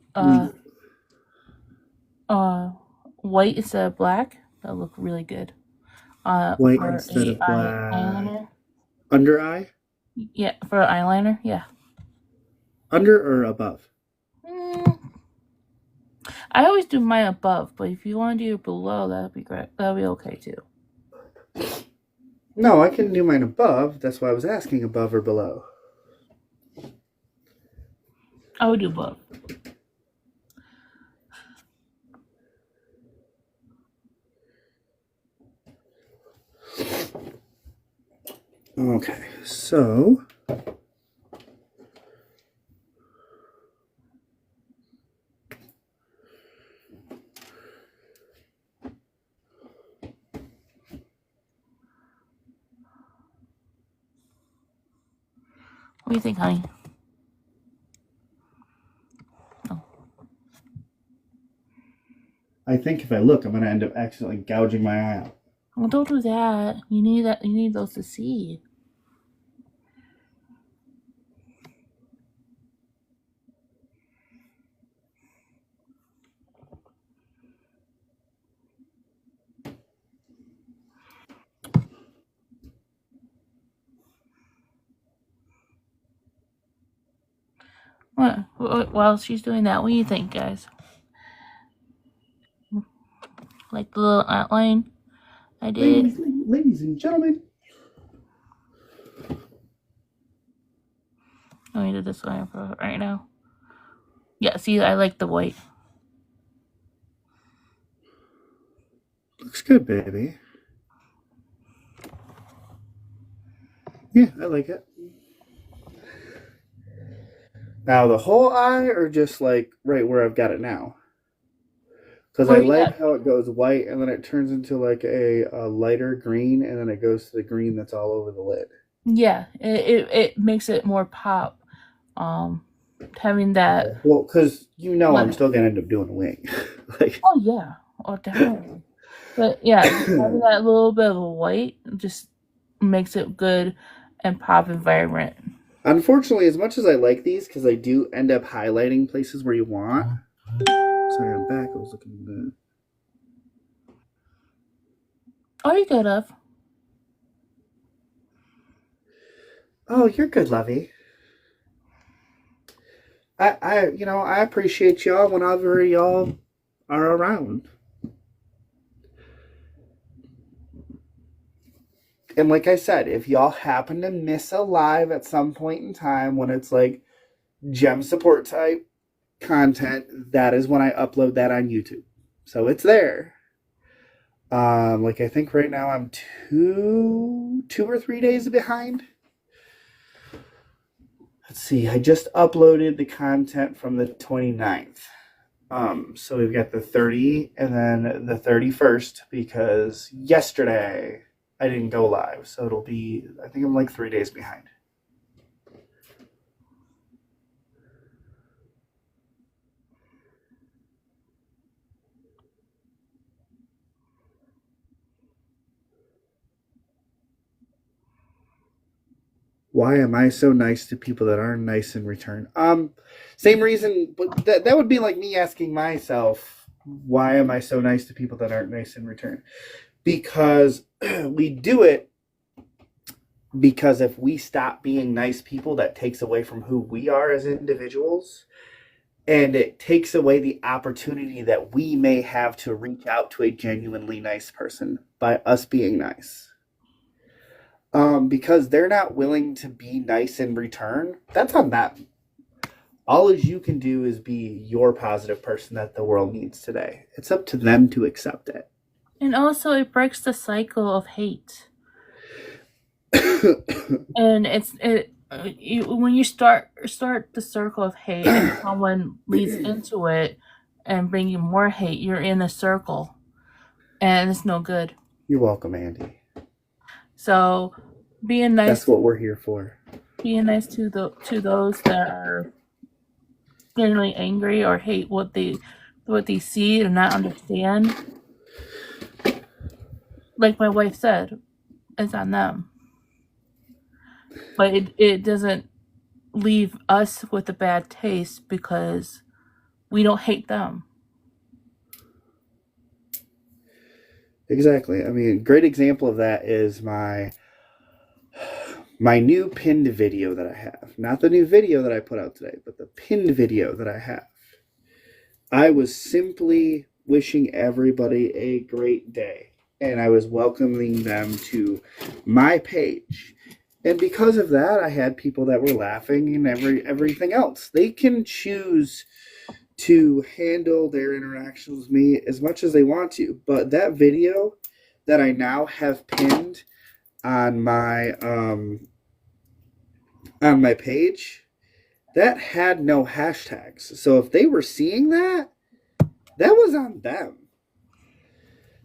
white instead of black, that'll look really good. White For instead a of black. eyeliner. Under eye? Yeah, for an eyeliner, yeah. Under or above? I always do mine above, but if you want to do it below, that'd be great. That'd be okay too. No, I can do mine above. That's why I was asking above or below. I would do above. Okay, so What do you think, honey? Oh. I think if I look, I'm going to end up accidentally gouging my eye out. Well, don't do that. You need that. You need those to see. What? While she's doing that, what do you think, guys? Like the little outline I did. Ladies and gentlemen. Let me do this one for right now. Yeah, see, I like the white. Looks good, baby. Yeah, I like it. Now, the whole eye or just like right where I've got it now? Because I like how it goes white and then it turns into like a lighter green and then it goes to the green that's all over the lid. Yeah, it makes it more pop. Having that. Well, because I'm still gonna end up doing a wing. Like. Oh yeah, oh definitely. But yeah, having that little bit of a white just makes it good and pop and vibrant. Unfortunately, as much as I like these, because I do end up highlighting places where you want. Sorry, I'm back. I was looking at that. Oh, you good, love. Oh, you're good, lovey. I appreciate y'all whenever y'all are around. And like I said, if y'all happen to miss a live at some point in time when it's like gem support type content, that is when I upload that on YouTube. So it's there. Like I think right now I'm two or 3 days behind. Let's see, I just uploaded the content from the 29th. So we've got the 30 and then the 31st because yesterday I didn't go live. So it'll be, I think I'm like 3 days behind. Why am I so nice to people that aren't nice in return? Same reason, but that would be like me asking myself, why am I so nice to people that aren't nice in return? Because we do it because if we stop being nice people, that takes away from who we are as individuals, and it takes away the opportunity that we may have to reach out to a genuinely nice person by us being nice. Because they're not willing to be nice in return, that's on them. All as you can do is be your positive person that the world needs today. It's up to them to accept it. And also, it breaks the cycle of hate. And when you start the circle of hate and someone leads into it and bringing more hate, you're in a circle, and it's no good. You're welcome, Andy. So, being nice. That's what we're here for. Being nice to those that are generally angry or hate what they see and not understand. Like my wife said, it's on them. But it doesn't leave us with a bad taste because we don't hate them. Exactly. I mean, a great example of that is my new pinned video that I have. Not the new video that I put out today, but the pinned video that I have. I was simply wishing everybody a great day, and I was welcoming them to my page. And because of that, I had people that were laughing and everything else. They can choose to handle their interactions with me as much as they want to. But that video that I now have pinned on my page, that had no hashtags. So if they were seeing that, that was on them.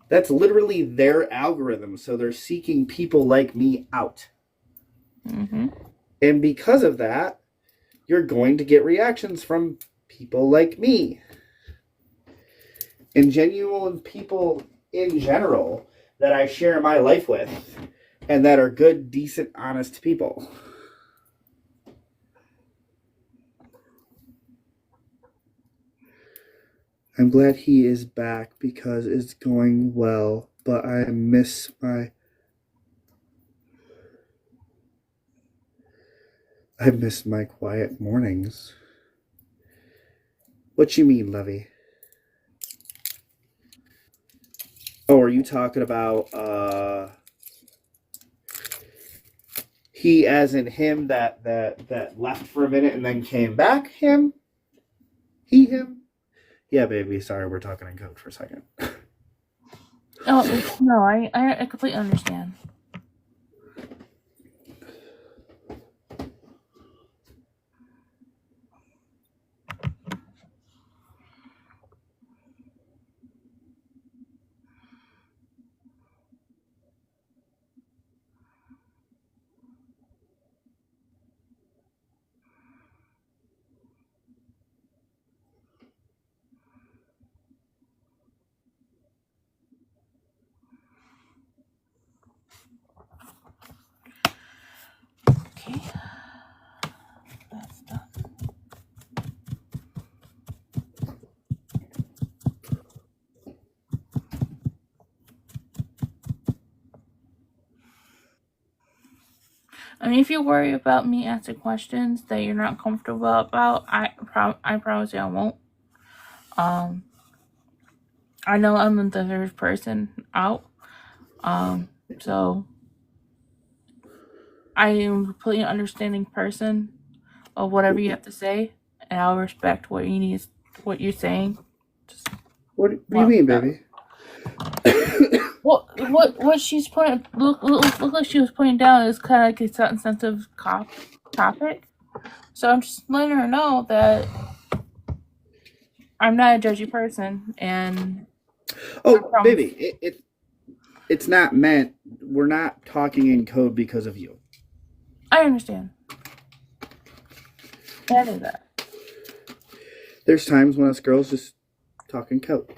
That's literally their algorithm. So they're seeking people like me out. Mm-hmm. And because of that, you're going to get reactions from people like me and genuine people in general that I share my life with and that are good, decent, honest people. I'm glad he is back because it's going well, but I miss my quiet mornings. What you mean, Levy? Oh, are you talking about he as in him that left for a minute and then came back? Him? He, him? Yeah, baby, sorry, we're talking in code for a second. Oh, no, I completely understand. Okay. That's done. I mean, if you worry about me asking questions that you're not comfortable about, I promise you I won't. I know I'm the third person out. So I am a completely understanding person of whatever you have to say, and I'll respect what you're saying. Just What do you mean, baby? What she's pointing look like she was pointing down is kind of like a certain sensitive topic. So I'm just letting her know that I'm not a judgy person, and baby, it's not meant. We're not talking in code because of you. I understand. I know that. There's times when us girls just talk in code.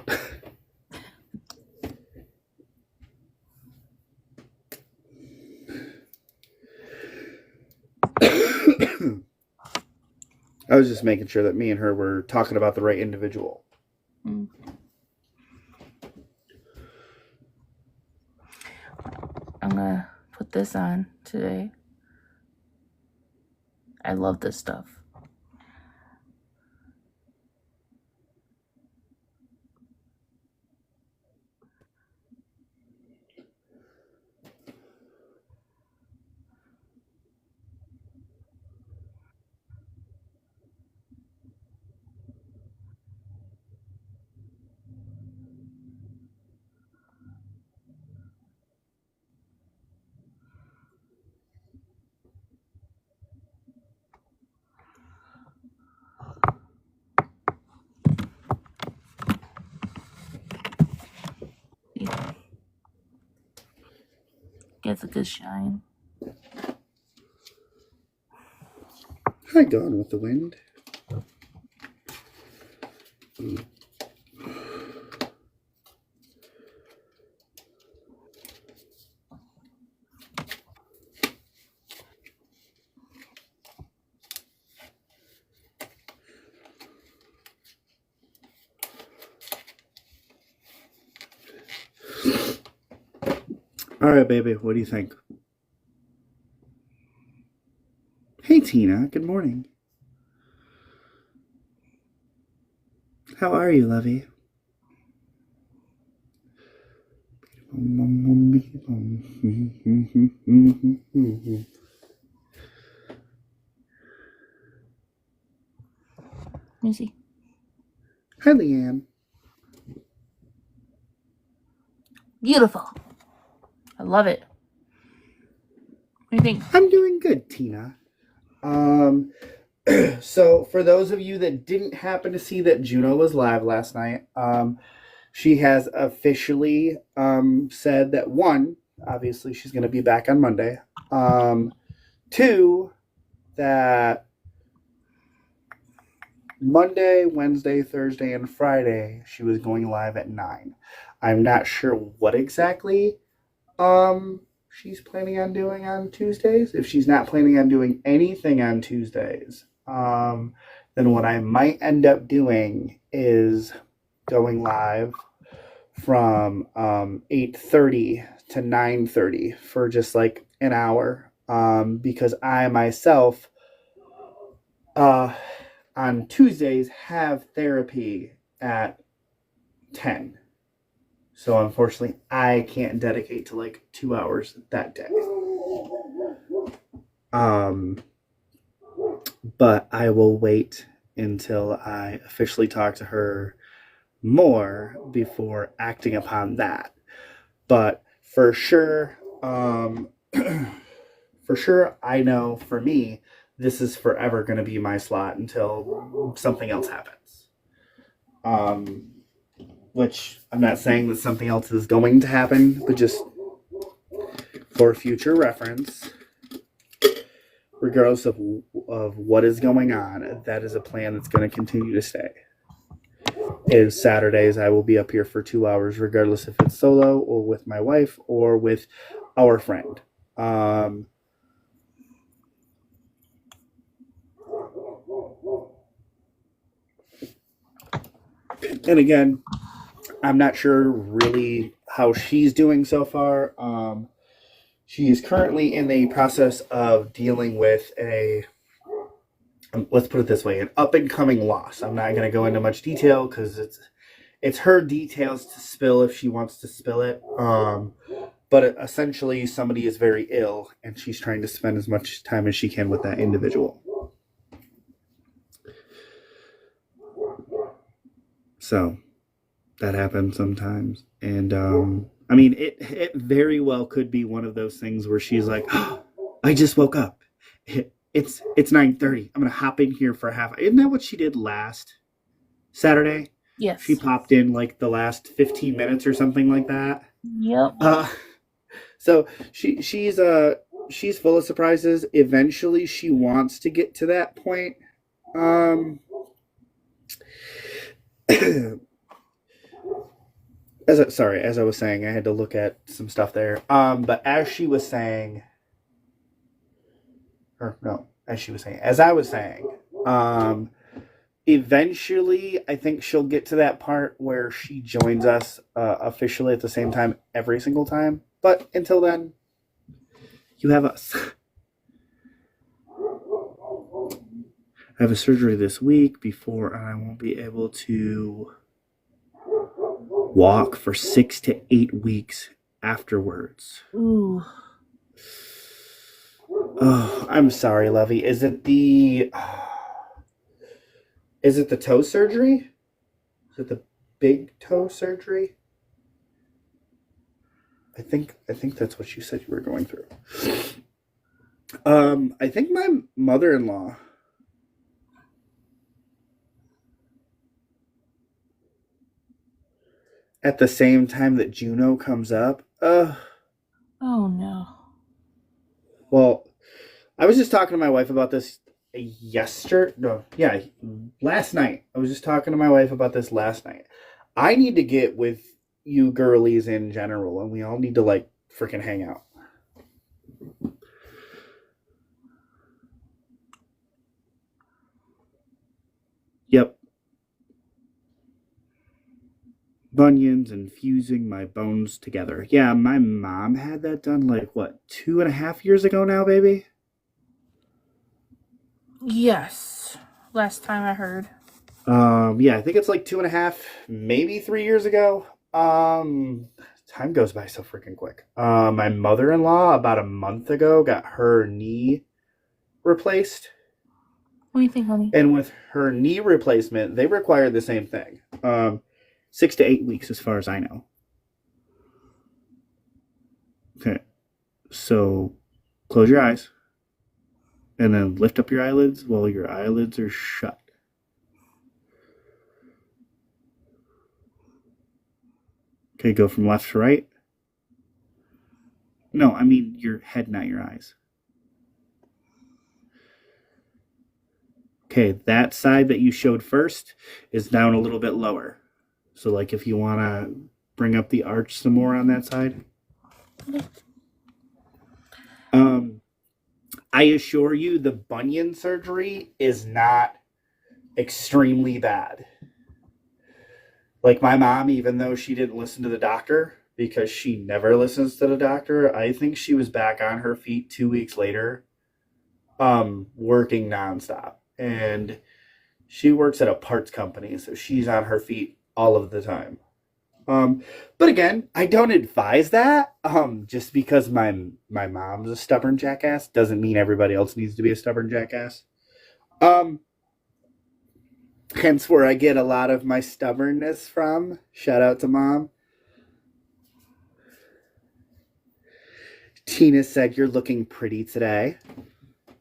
I was just making sure that me and her were talking about the right individual. Mm. I'm gonna put this on today. I love this stuff. Gets a good shine. Hi, Gone with the Wind. All right, baby, what do you think? Hey, Tina, good morning. How are you, lovey? Let me see. Hi, Leanne. Beautiful. I love it. What do you think? I'm doing good, Tina. So for those of you that didn't happen to see that Juno was live last night, she has officially said that one, obviously she's going to be back on Monday. Two, that Monday, Wednesday, Thursday, and Friday she was going live at 9. I'm not sure what exactly she's planning on doing on Tuesdays. If she's not planning on doing anything on Tuesdays, then what I might end up doing is going live from 8:30 to 9:30 for just like an hour, because I myself on Tuesdays have therapy at 10. So unfortunately, I can't dedicate to like 2 hours that day. But I will wait until I officially talk to her more before acting upon that. But for sure, I know for me, this is forever going to be my slot until something else happens. Which I'm not saying that something else is going to happen, but just for future reference, regardless of what is going on, that is a plan that's going to continue to stay. Is Saturdays I will be up here for 2 hours, regardless if it's solo or with my wife or with our friend. And again, I'm not sure really how she's doing so far. She is currently in the process of dealing with let's put it this way, an up and coming loss. I'm not going to go into much detail because it's her details to spill if she wants to spill it. But essentially, somebody is very ill, and she's trying to spend as much time as she can with that individual. So that happens sometimes, and I mean, it very well could be one of those things where she's like, oh, "I just woke up. It's 9:30. I'm gonna hop in here for half." Isn't that what she did last Saturday? Yes. She popped in like the last 15 minutes or something like that. Yep. So she's full of surprises. Eventually, she wants to get to that point. As I was saying, I had to look at some stuff there. But as I was saying, Um, Eventually, I think she'll get to that part where she joins us officially at the same time every single time. But until then, you have us. I have a surgery this week before, and I won't be able to walk for 6 to 8 weeks afterwards. Ooh. Oh, I'm sorry, Lovey. Is it the toe surgery? Is it the big toe surgery? I think that's what you said you were going through. I think my mother-in-law at the same time that Juno comes up. Oh no. Well, I was just talking to my wife about this last night. I was just talking to my wife about this last night. I need to get with you girlies in general, and we all need to like freaking hang out. Yep. Bunions and fusing my bones together. Yeah, my mom had that done like what, 2.5 years ago now, baby? Yes. Last time I heard. Yeah, I think it's like 2.5, maybe 3 years ago. Time goes by so freaking quick. My mother-in-law about a month ago got her knee replaced. What do you think, honey? And with her knee replacement, they required the same thing. 6 to 8 weeks, as far as I know. Okay, so close your eyes, and then lift up your eyelids while your eyelids are shut. Okay, go from left to right. No, I mean your head, not your eyes. Okay, that side that you showed first is down a little bit lower. So, like, if you want to bring up the arch some more on that side. I assure you the bunion surgery is not extremely bad. Like, my mom, even though she didn't listen to the doctor, because she never listens to the doctor, I think she was back on her feet 2 weeks later, working nonstop. And she works at a parts company, so she's on her feet all of the time. But again, I don't advise that. Just because my mom's a stubborn jackass doesn't mean everybody else needs to be a stubborn jackass. Hence where I get a lot of my stubbornness from. Shout out to Mom. Tina said, "You're looking pretty today,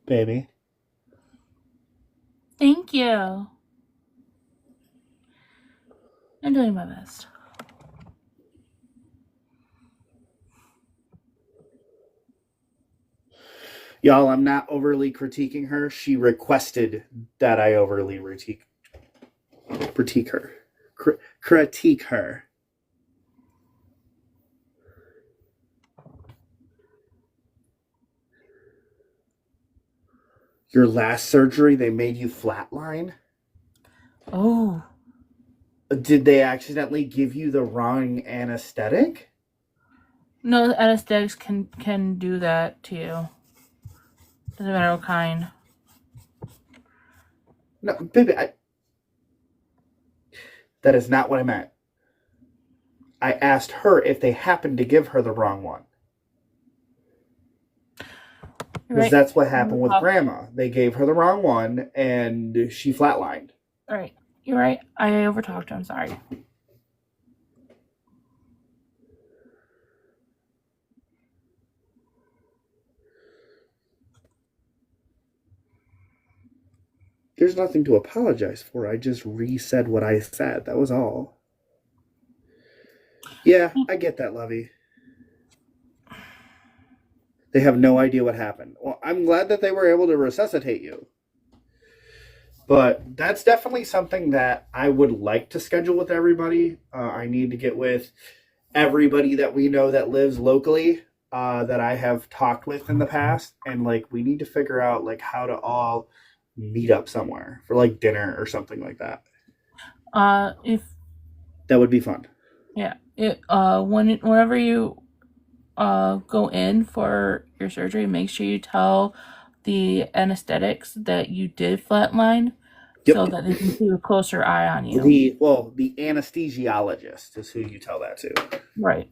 baby." Thank you. I'm doing my best. Y'all, I'm not overly critiquing her. She requested that I overly critique her. Critique her. Your last surgery, they made you flatline? Oh. Did they accidentally give you the wrong anesthetic? No, anesthetics can do that to you. Doesn't matter what kind. No, baby, that is not what I meant. I asked her if they happened to give her the wrong one. Because Right. that's what happened with Grandma. They gave her the wrong one, and she flatlined. All right. You're right. I overtalked her. I'm sorry. There's nothing to apologize for. I just re-said what I said. That was all. Yeah, I get that, Lovey. They have no idea what happened. Well, I'm glad that they were able to resuscitate you. But that's definitely something that I would like to schedule with everybody. I need to get with everybody that we know that lives locally, that I have talked with in the past. And, like, we need to figure out, like, how to all meet up somewhere for like dinner or something like that. If That would be fun. yeah, whenever you go in for your surgery, make sure you tell the anesthetics that you did flatline, so Yep. that they can keep a closer eye on you. The anesthesiologist is who you tell that to. Right.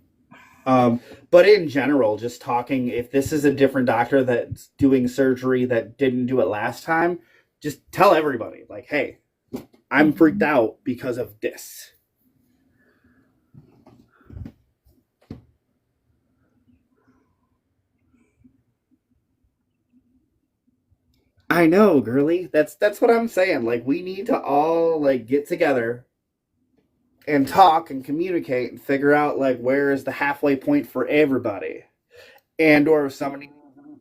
But in general, just talking, if this is a different doctor that's doing surgery that didn't do it last time, just tell everybody, like, hey, I'm freaked out because of this. I know, girly. That's what I'm saying. Like, we need to all like get together and talk and communicate and figure out like where is the halfway point for everybody, and or if somebody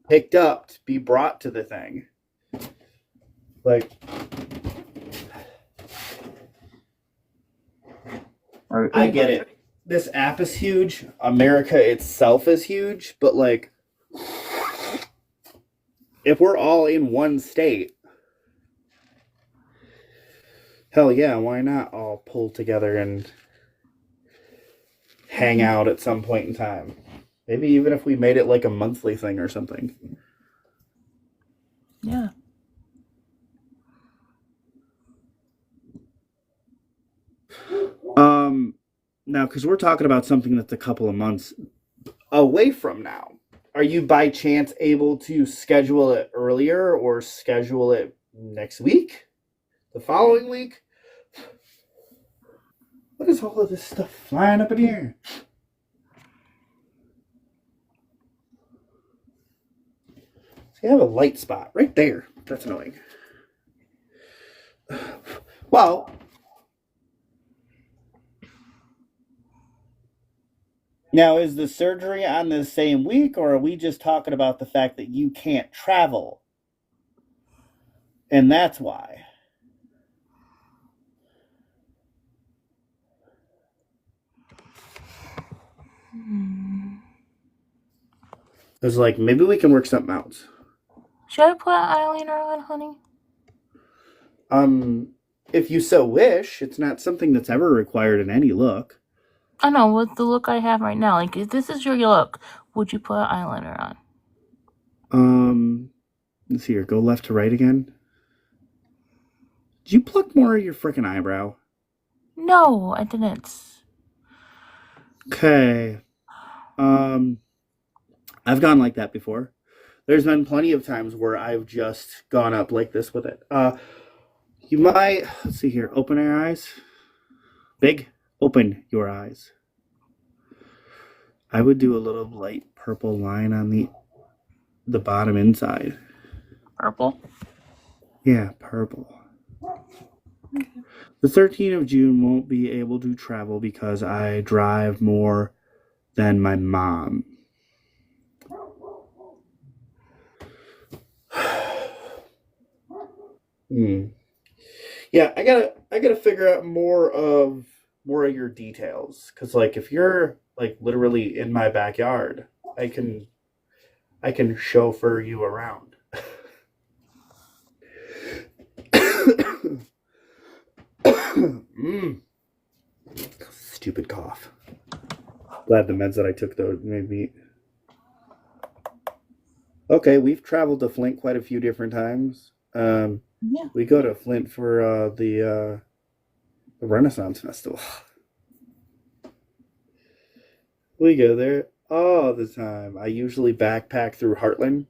picked up to be brought to the thing. Like, I get it. This app is huge. America itself is huge, but like, if we're all in one state, hell yeah, why not all pull together and hang out at some point in time? Maybe even if we made it like a monthly thing or something. Yeah. Now, because we're talking about something that's a couple of months away from now, are you by chance able to schedule it earlier or schedule it next week? The following week? What is all of this stuff flying up in the air? See, I have a light spot right there. That's annoying. Well, now is the surgery on the same week, or are we just talking about the fact that you can't travel? And that's why. It was like, maybe we can work something out. Should I put eyeliner on, honey? If you so wish, it's not something that's ever required in any look. I know, with the look I have right now, like, if this is your look, would you put eyeliner on? Let's see here. Go left to right again. Did you pluck more of your freaking eyebrow? No, I didn't. Okay. I've gone like that before. There's been plenty of times where I've just gone up like this with it. You might, let's see here, open your eyes. Big, open your eyes. I would do a little light purple line on the bottom inside. Purple? Yeah, purple. The 13th of June won't be able to travel because I drive more than my mom. Yeah, I gotta figure out more of your details, because like if you're like literally in my backyard, I can chauffeur you around. Stupid cough. Glad the meds that I took though made me. Okay, we've traveled to Flint quite a few different times. Yeah. We go to Flint for the Renaissance Festival. We go there all the time. I usually backpack through Heartland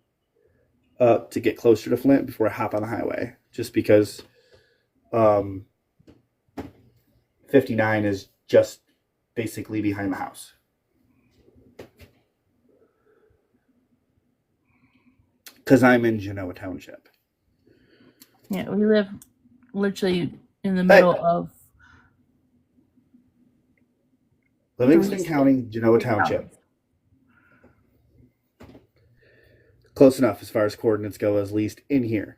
to get closer to Flint before I hop on the highway, just because 59 is just basically behind the house. Because I'm in Genoa Township. Yeah, we live literally in the middle of Livingston County, Genoa Township. Close enough as far as coordinates go, at least in here.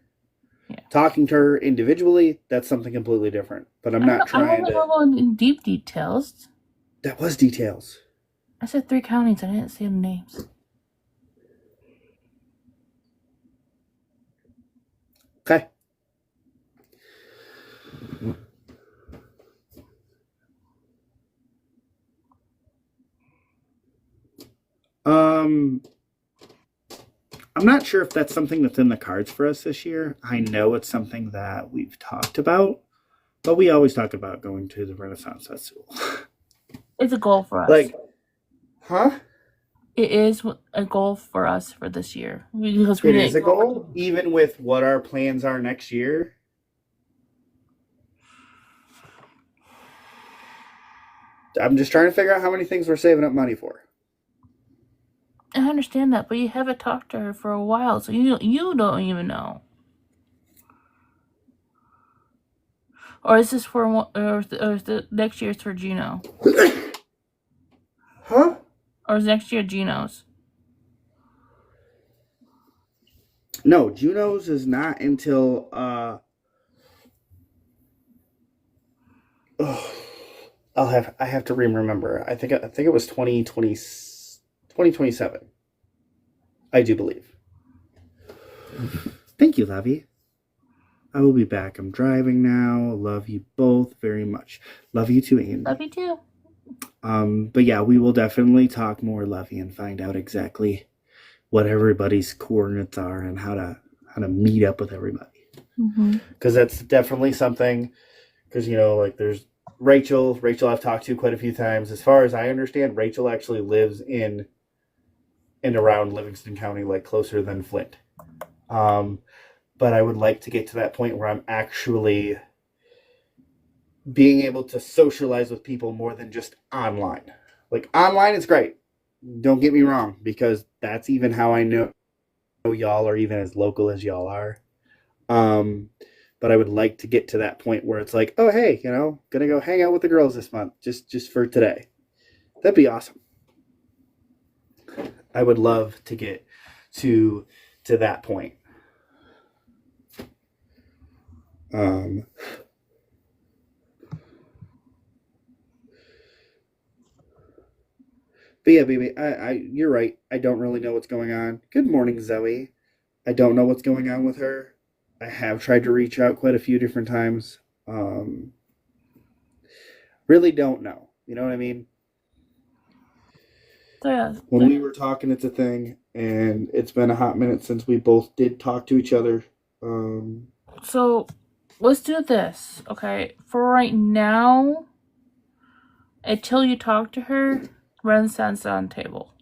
Yeah. Talking to her individually, that's something completely different. But I'm not trying I to. don't go in deep details. That was details. I said 3 counties. I didn't say the names. Okay. I'm not sure if that's something that's in the cards for us this year. I know it's something that we've talked about, but we always talk about going to the Renaissance Festival. It's a goal for us. Like, huh? It is a goal for us for this year because we It didn't is a go- goal, even with what our plans are next year. I'm just trying to figure out how many things we're saving up money for. I understand that, but you haven't talked to her for a while, so you don't even know. Or is this for the next year's for Gino? Huh? Or is next year Gino's? No, Juno's is not until I have to remember. I think it was 2027. I do believe. Thank you, Lovey. I will be back. I'm driving now. Love you both very much. Love you too, Andy. Love you too. But yeah, we will definitely talk more, Lovey, and find out exactly what everybody's coordinates are and how to meet up with everybody. Because that's definitely something. Because like there's Rachel. I've talked to quite a few times. As far as I understand, Rachel actually lives in and around Livingston County, like closer than Flint. But I would like to get to that point where I'm actually being able to socialize with people more than just online. Like online is great. Don't get me wrong, because that's even how I know y'all are even as local as y'all are. But I would like to get to that point where it's like, oh hey, gonna go hang out with the girls this month, just for today. That'd be awesome. I would love to get to that point. But yeah, baby, you're right. I don't really know what's going on. Good morning, Zoe. I don't know what's going on with her. I have tried to reach out quite a few different times. Really don't know. You know what I mean? So yeah. When we were talking, it's a thing, and it's been a hot minute since we both did talk to each other. So let's do this, okay? For right now, until you talk to her, Renaissance on table.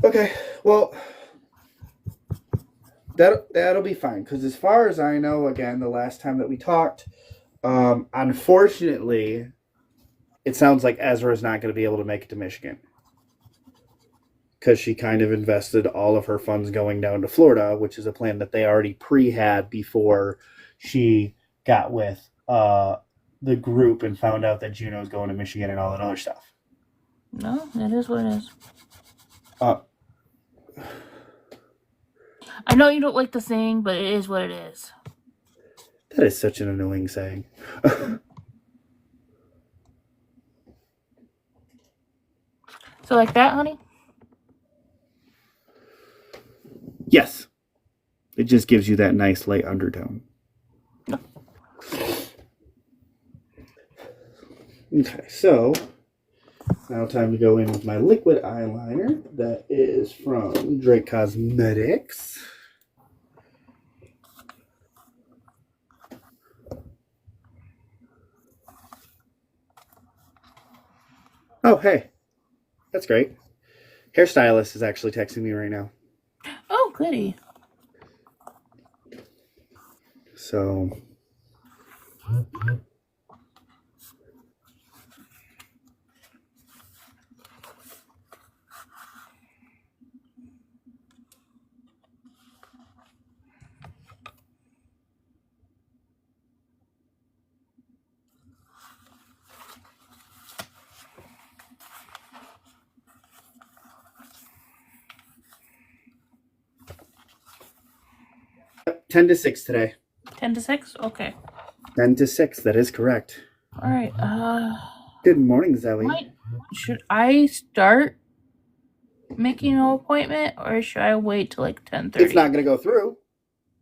Okay, well, that'll be fine. Because as far as I know, again, the last time that we talked, unfortunately, it sounds like Ezra is not going to be able to make it to Michigan. Because she kind of invested all of her funds going down to Florida, which is a plan that they already had before she got with the group and found out that Juno's going to Michigan and all that other stuff. No, it is what it is. Uh, I know you don't like the saying, but it is what it is. That is such an annoying saying. So like that, honey? Yes. It just gives you that nice light undertone. No. Okay, so now time to go in with my liquid eyeliner. That is from Drake Cosmetics. Oh, hey. That's great. Hairstylist is actually texting me right now. Oh, goody. So... Yep, 10 to 6 today. 10 to 6? Okay. 10 to 6, that is correct. Alright, Good morning, Zoe. should I start making an appointment, or should I wait till like 10:30? It's not going to go through.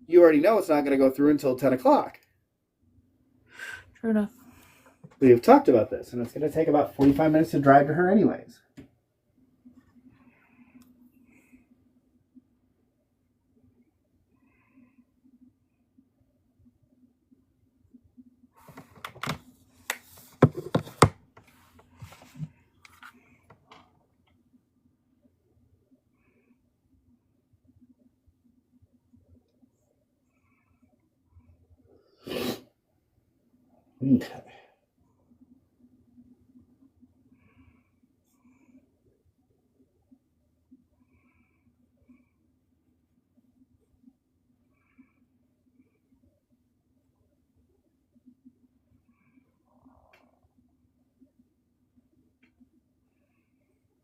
You already know it's not going to go through until 10 o'clock. True enough. We've talked about this, and it's going to take about 45 minutes to drive to her anyways. Okay.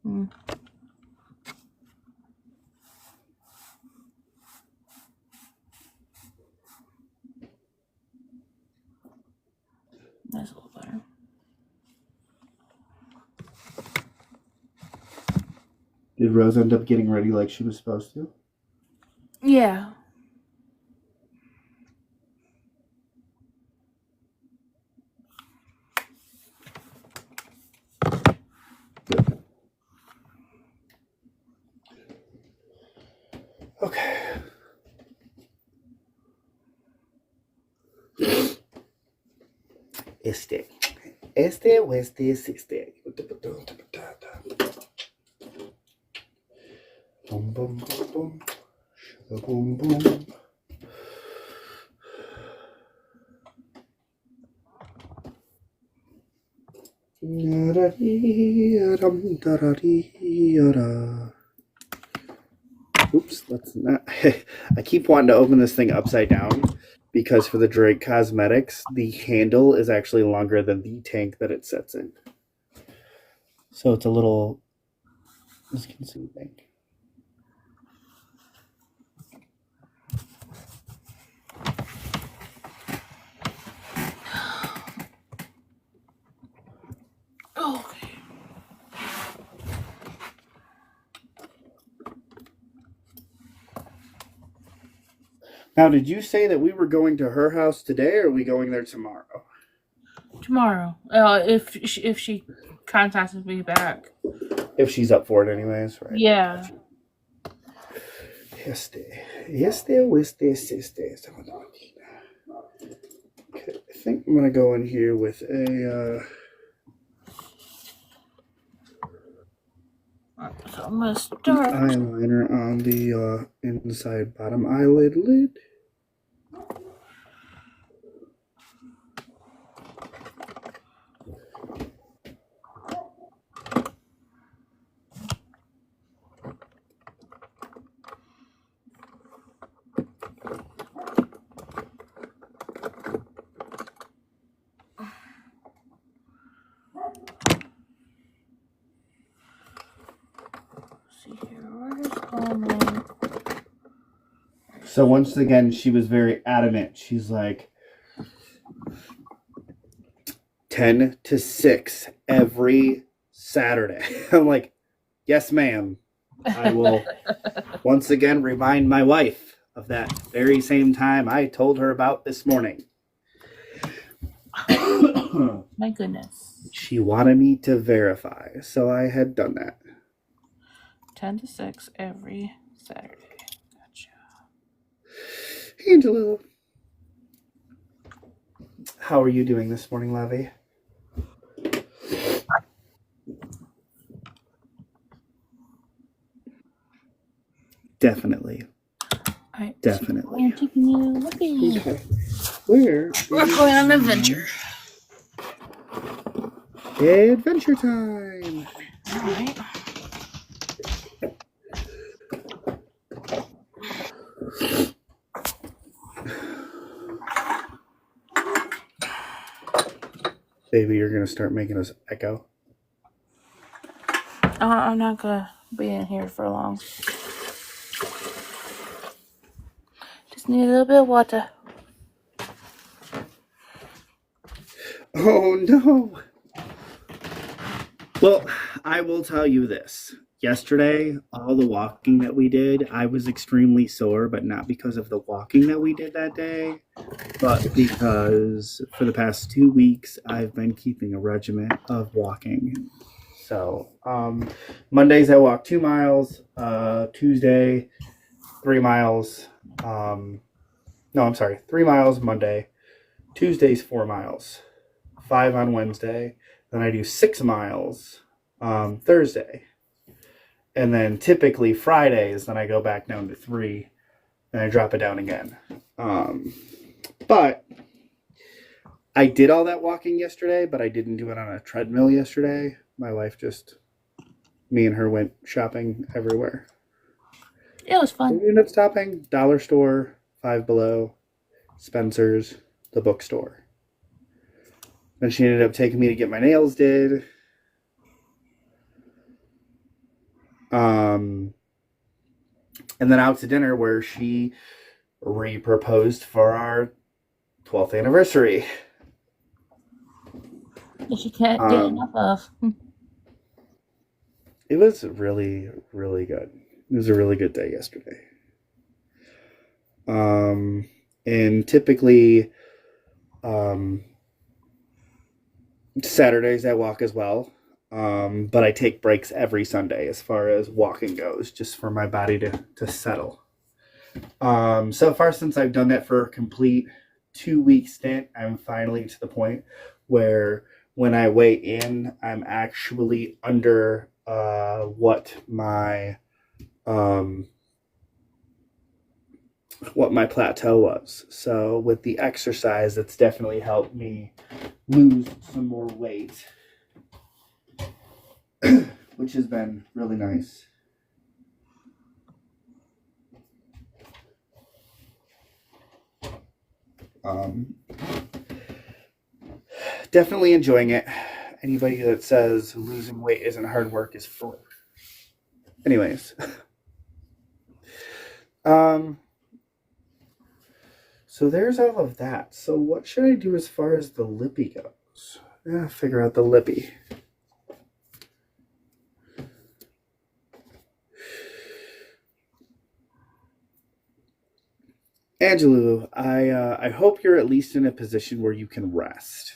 Mm. That's a little better. Did Rose end up getting ready like she was supposed to? Yeah. Okay. Este o este es este. Boom, boom, boom, boom. Boom, boom. Oops, let's not. I keep wanting to open this thing upside down because for the Drake Cosmetics, the handle is actually longer than the tank that it sits in. So it's a little misconceiving. Okay. Now, did you say that we were going to her house today, or are we going there tomorrow? Tomorrow. If she contacts me back. If she's up for it, anyways, right? Yeah. Okay, I think I'm gonna go in here with a. So I'm gonna start. Eyeliner on the inside bottom eyelid lid. So once again, she was very adamant. She's like, 10 to 6 every Saturday. I'm like, yes, ma'am. I will once again remind my wife of that very same time I told her about this morning. My goodness. She wanted me to verify, so I had done that. 10 to 6 every Saturday. Gotcha. Angela, how are you doing this morning, Lovey? Definitely. Alright. Definitely. I'm taking you. Okay. Okay. We're going on an adventure. Adventure time. Alright. Baby, you're gonna start making us echo. I'm not gonna be in here for long. Just need a little bit of water. Oh no. Well, I will tell you this. Yesterday, all the walking that we did, I was extremely sore, but not because of the walking that we did that day, but because for the past 2 weeks, I've been keeping a regimen of walking. So, Mondays I walk 2 miles, Tuesday, 3 miles. No, I'm sorry, 3 miles Monday, Tuesday's 4 miles, 5 on Wednesday. Then I do 6 miles Thursday. And then typically Fridays, then I go back down to 3 and I drop it down again. But I did all that walking yesterday, but I didn't do it on a treadmill yesterday. My wife me and her went shopping everywhere. It was So fun. we ended up stopping Dollar Store, Five Below, Spencer's, the bookstore. Then she ended up taking me to get my nails did. And then out to dinner where she re-proposed for our 12th anniversary. That you can't get enough of. It was really, really good. It was a really good day yesterday. And typically, Saturdays I walk as well. But I take breaks every Sunday as far as walking goes, just for my body to settle. So far since I've done that for a complete 2-week stint, I'm finally to the point where when I weigh in, I'm actually under what my plateau was. So with the exercise, it's definitely helped me lose some more weight, which has been really nice. Definitely enjoying it. Anybody that says losing weight isn't hard work is full. Anyways, so there's all of that. So what should I do as far as the lippy goes? Yeah, figure out the lippy. Angelou, I hope you're at least in a position where you can rest.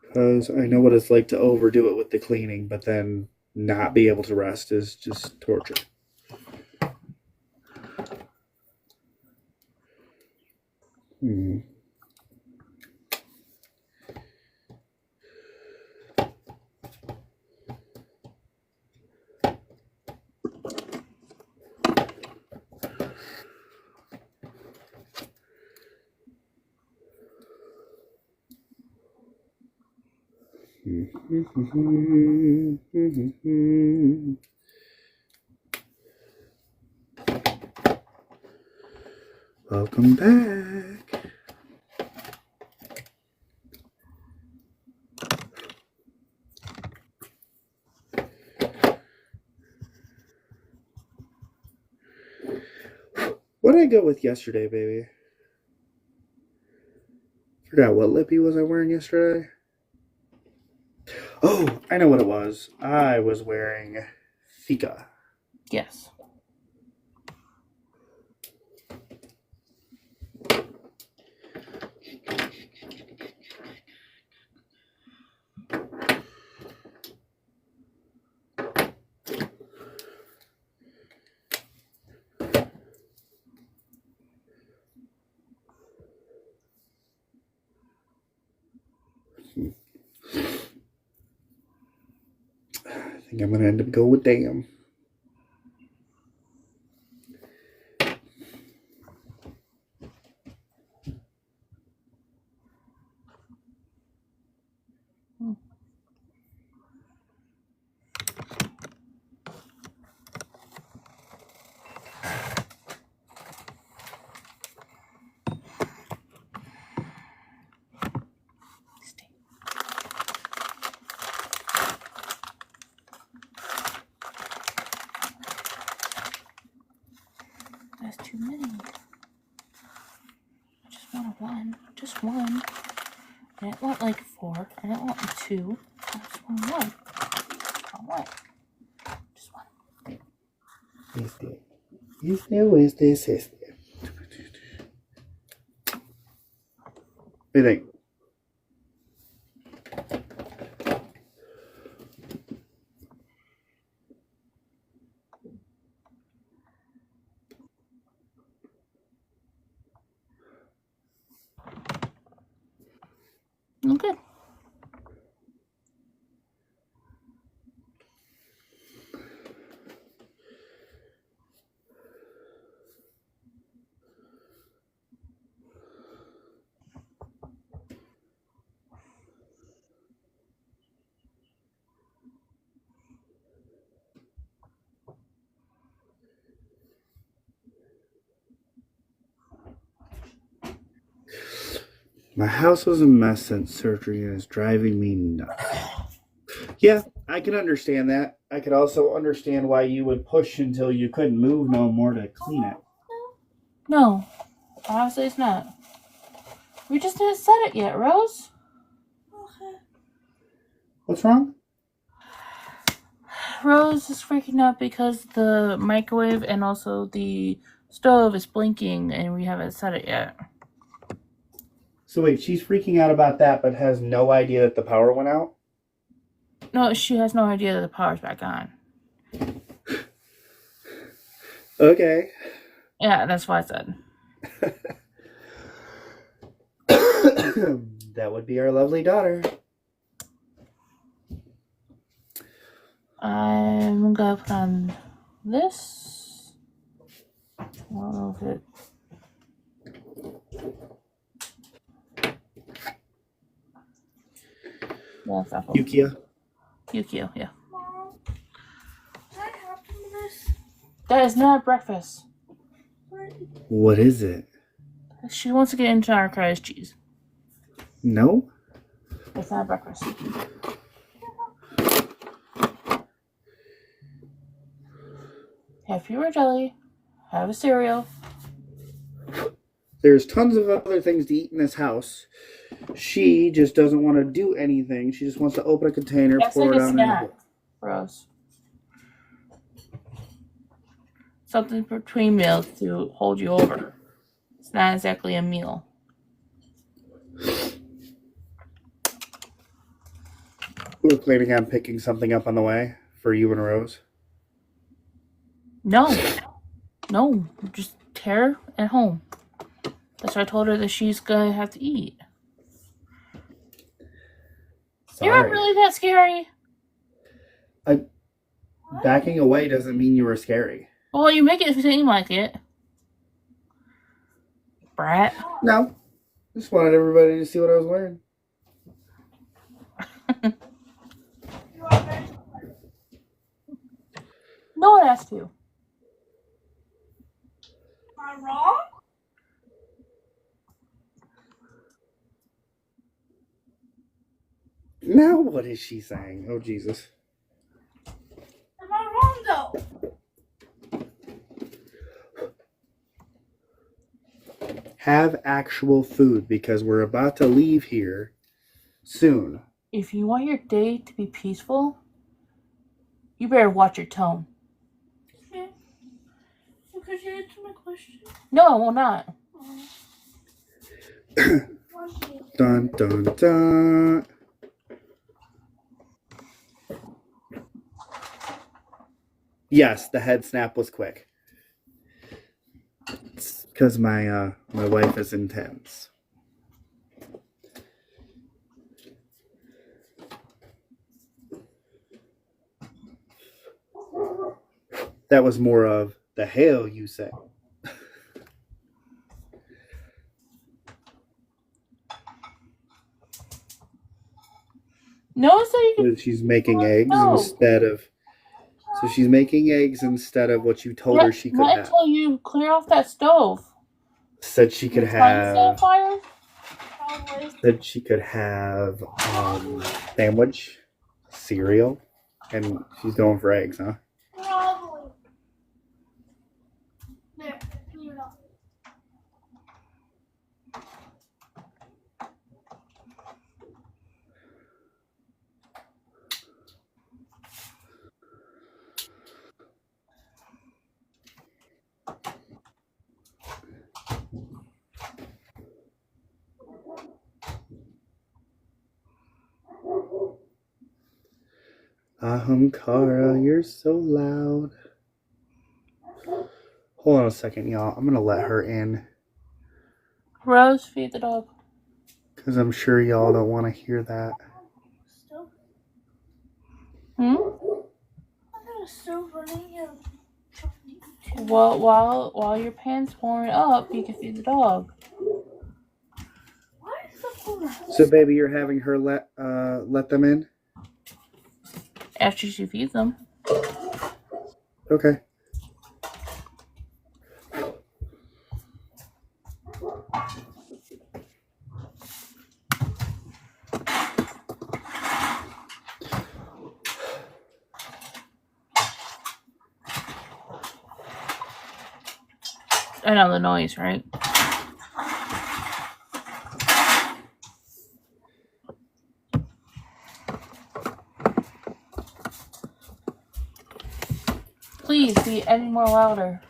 Because I know what it's like to overdo it with the cleaning, but then not be able to rest is just torture. Welcome back. What did I go with yesterday, baby? Forgot what lippy was I wearing yesterday. Oh, I know what it was. I was wearing Fika. Yes. I think I'm going to end up going with Damn. That's too many. I just want one. Just one. I didn't want like 4. I didn't want 2. I just want one. One. Just one. Este. What do you think? I'm good. My house was a mess since surgery and is driving me nuts. Yeah, I can understand that. I could also understand why you would push until you couldn't move no more to clean it. No, honestly, it's not. We just didn't set it yet, Rose. Okay. What's wrong? Rose is freaking out because the microwave and also the stove is blinking and we haven't set it yet. So wait, she's freaking out about that, but has no idea that the power went out? No, she has no idea that the power's back on. Okay. Yeah, that's why I said. That would be our lovely daughter. I'm gonna put on this. I don't know if it. Yeah, it's apple. Yukia. Yukio, yeah. Mom, can I have some of this? That is not breakfast. What is it? She wants to get into our cottage cheese. No? It's not breakfast. Have pure jelly. Have a cereal. There's tons of other things to eat in this house. She just doesn't want to do anything. She just wants to open a container, That's pour like it a on snack, Rose. Something between meals to hold you over. It's not exactly a meal. We're planning on picking something up on the way for you and Rose. No. No. Just tear at home. That's why I told her that she's gonna have to eat. You're not Sorry. really that scary. Backing away doesn't mean you were scary. Well, you make it seem like it. Brat. No. Just wanted everybody to see what I was wearing. No one asked you. Am I wrong? Now what is she saying? Oh, Jesus. Am I wrong though? Have actual food because we're about to leave here soon. If you want your day to be peaceful, you better watch your tone. Okay. So could you answer my question? No, I will not. Dun, dun, dun. Yes, the head snap was quick. It's because my wife is intense. That was more of the hell you say. Notice that you can. She's making eggs No. instead of. So she's making eggs instead of what you told her she could Not have. until you clear off that stove. Said she could Is the fire still on have. fire? Probably. Said she could have sandwich, cereal, and she's going for eggs, huh? Probably. There. Clear it off. Ahamkara, you're so loud. Hold on a second, y'all. I'm gonna let her in Rose, feed the dog. because I'm sure y'all don't want to hear that. Still. Hmm? I thought it was still running and Well, while your pan's warming up, you can feed the dog. Why is the phone out? So, baby, you're having her let them in? After she feeds them. Okay. I know the noise, right? Please be any more louder.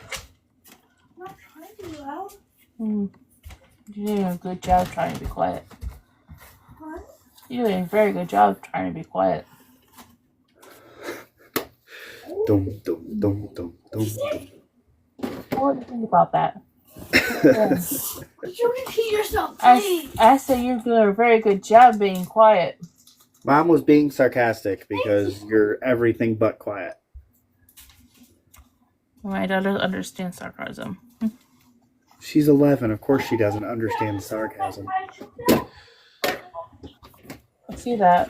I'm not trying to be loud. You're doing a good job trying to be quiet. What? You're doing a very good job trying to be quiet. Dum, dum, dum, dum, dum, What do you think about that? dum. Could you repeat yourself, please? I say you're doing a very good job being quiet. Mom was being sarcastic because you're everything but quiet. My daughter understands sarcasm. She's 11. Of course she doesn't understand sarcasm. I see that.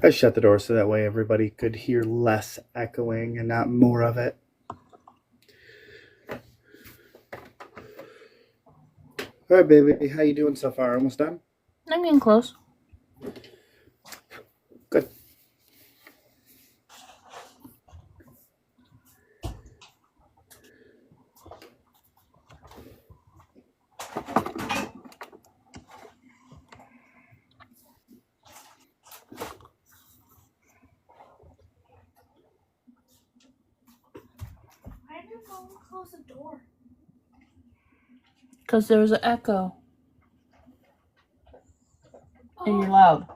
I shut the door so that way everybody could hear less echoing and not more of it. All right, baby. How you doing so far? Almost done? I'm getting close. Good. Why did mom close the door? Because there was an echo. And you're loud.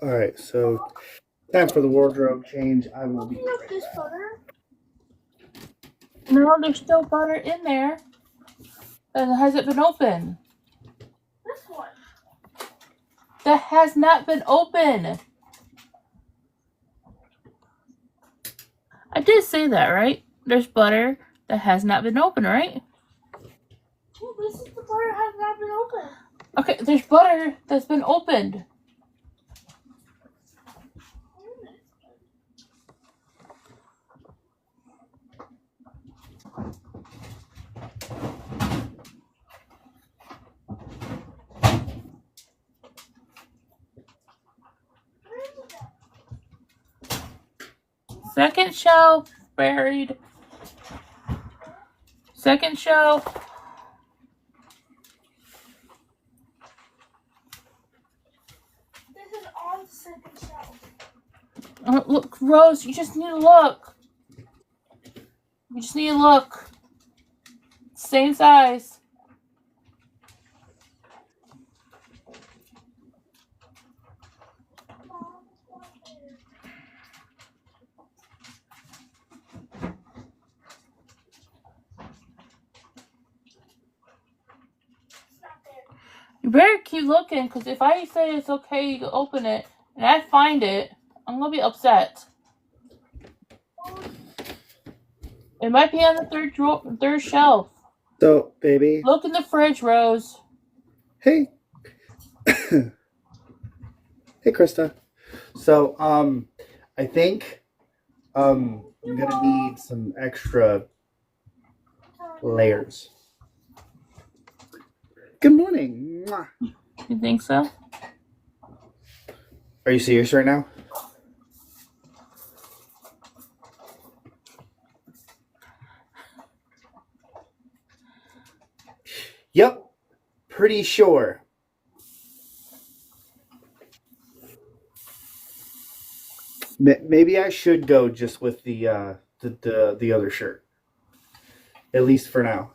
All right, so time for the wardrobe change. I will be Open up right this back. butter. No, there's still butter in there. And it hasn't been open. This one. That has not been open. I did say that, right? There's butter that has not been open, right? Well, this is the butter has not been open. Okay, there's butter that's been opened. Second shelf buried. Second shelf. This is on the second shelf. Look, Rose, you just need to look. You just need to look. Same size. It's not there. You better keep looking, because if I say it's okay, you can open it, and I find it, I'm going to be upset. It might be on the third shelf. So, baby. Look in the fridge, Rose. Hey. Hey, Krista. So, I think, I'm gonna need some extra layers. Good morning. Mwah. You think so? Are you serious right now? Yep. Pretty sure. Maybe I should go just with the other shirt. At least for now.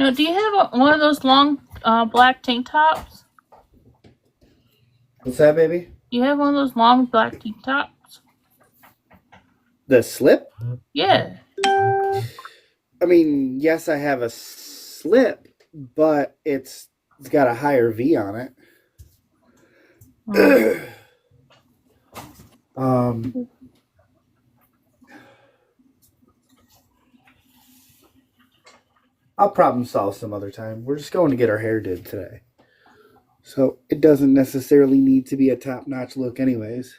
No, do you have one of those long black tank tops? What's that, baby? You have one of those long black tank tops? The slip? Yeah. I mean, yes, I have a slip, but it's got a higher V on it. I'll problem solve some other time. We're just going to get our hair did today. So it doesn't necessarily need to be a top-notch look anyways.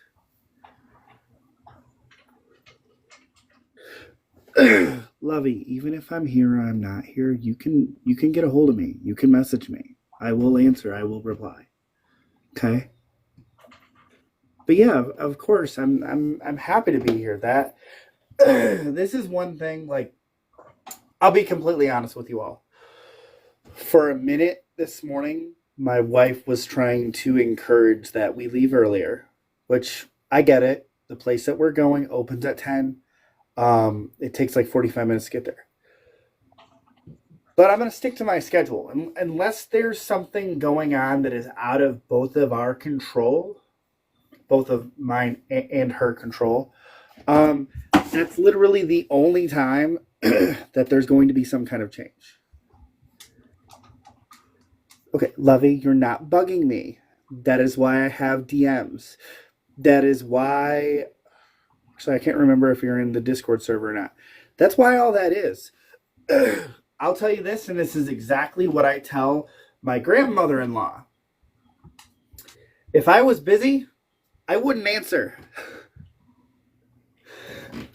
Lovey, even if I'm here or I'm not here, you can get a hold of me. You can message me. I will answer. I will reply. Okay? But yeah, of course, I'm happy to be here. That this is one thing, like, I'll be completely honest with you all. For a minute this morning, my wife was trying to encourage that we leave earlier, which I get it. The place that we're going opens at 10. It takes like 45 minutes to get there. But I'm going to stick to my schedule. Unless there's something going on that is out of both of our control, both of mine and her control, that's literally the only time that there's going to be some kind of change. Okay, Lovey, you're not bugging me. That is why I have DMs. That is why... Actually, I can't remember if you're in the Discord server or not. That's why all that is. I'll tell you this, and this is exactly what I tell my grandmother-in-law. If I was busy, I wouldn't answer.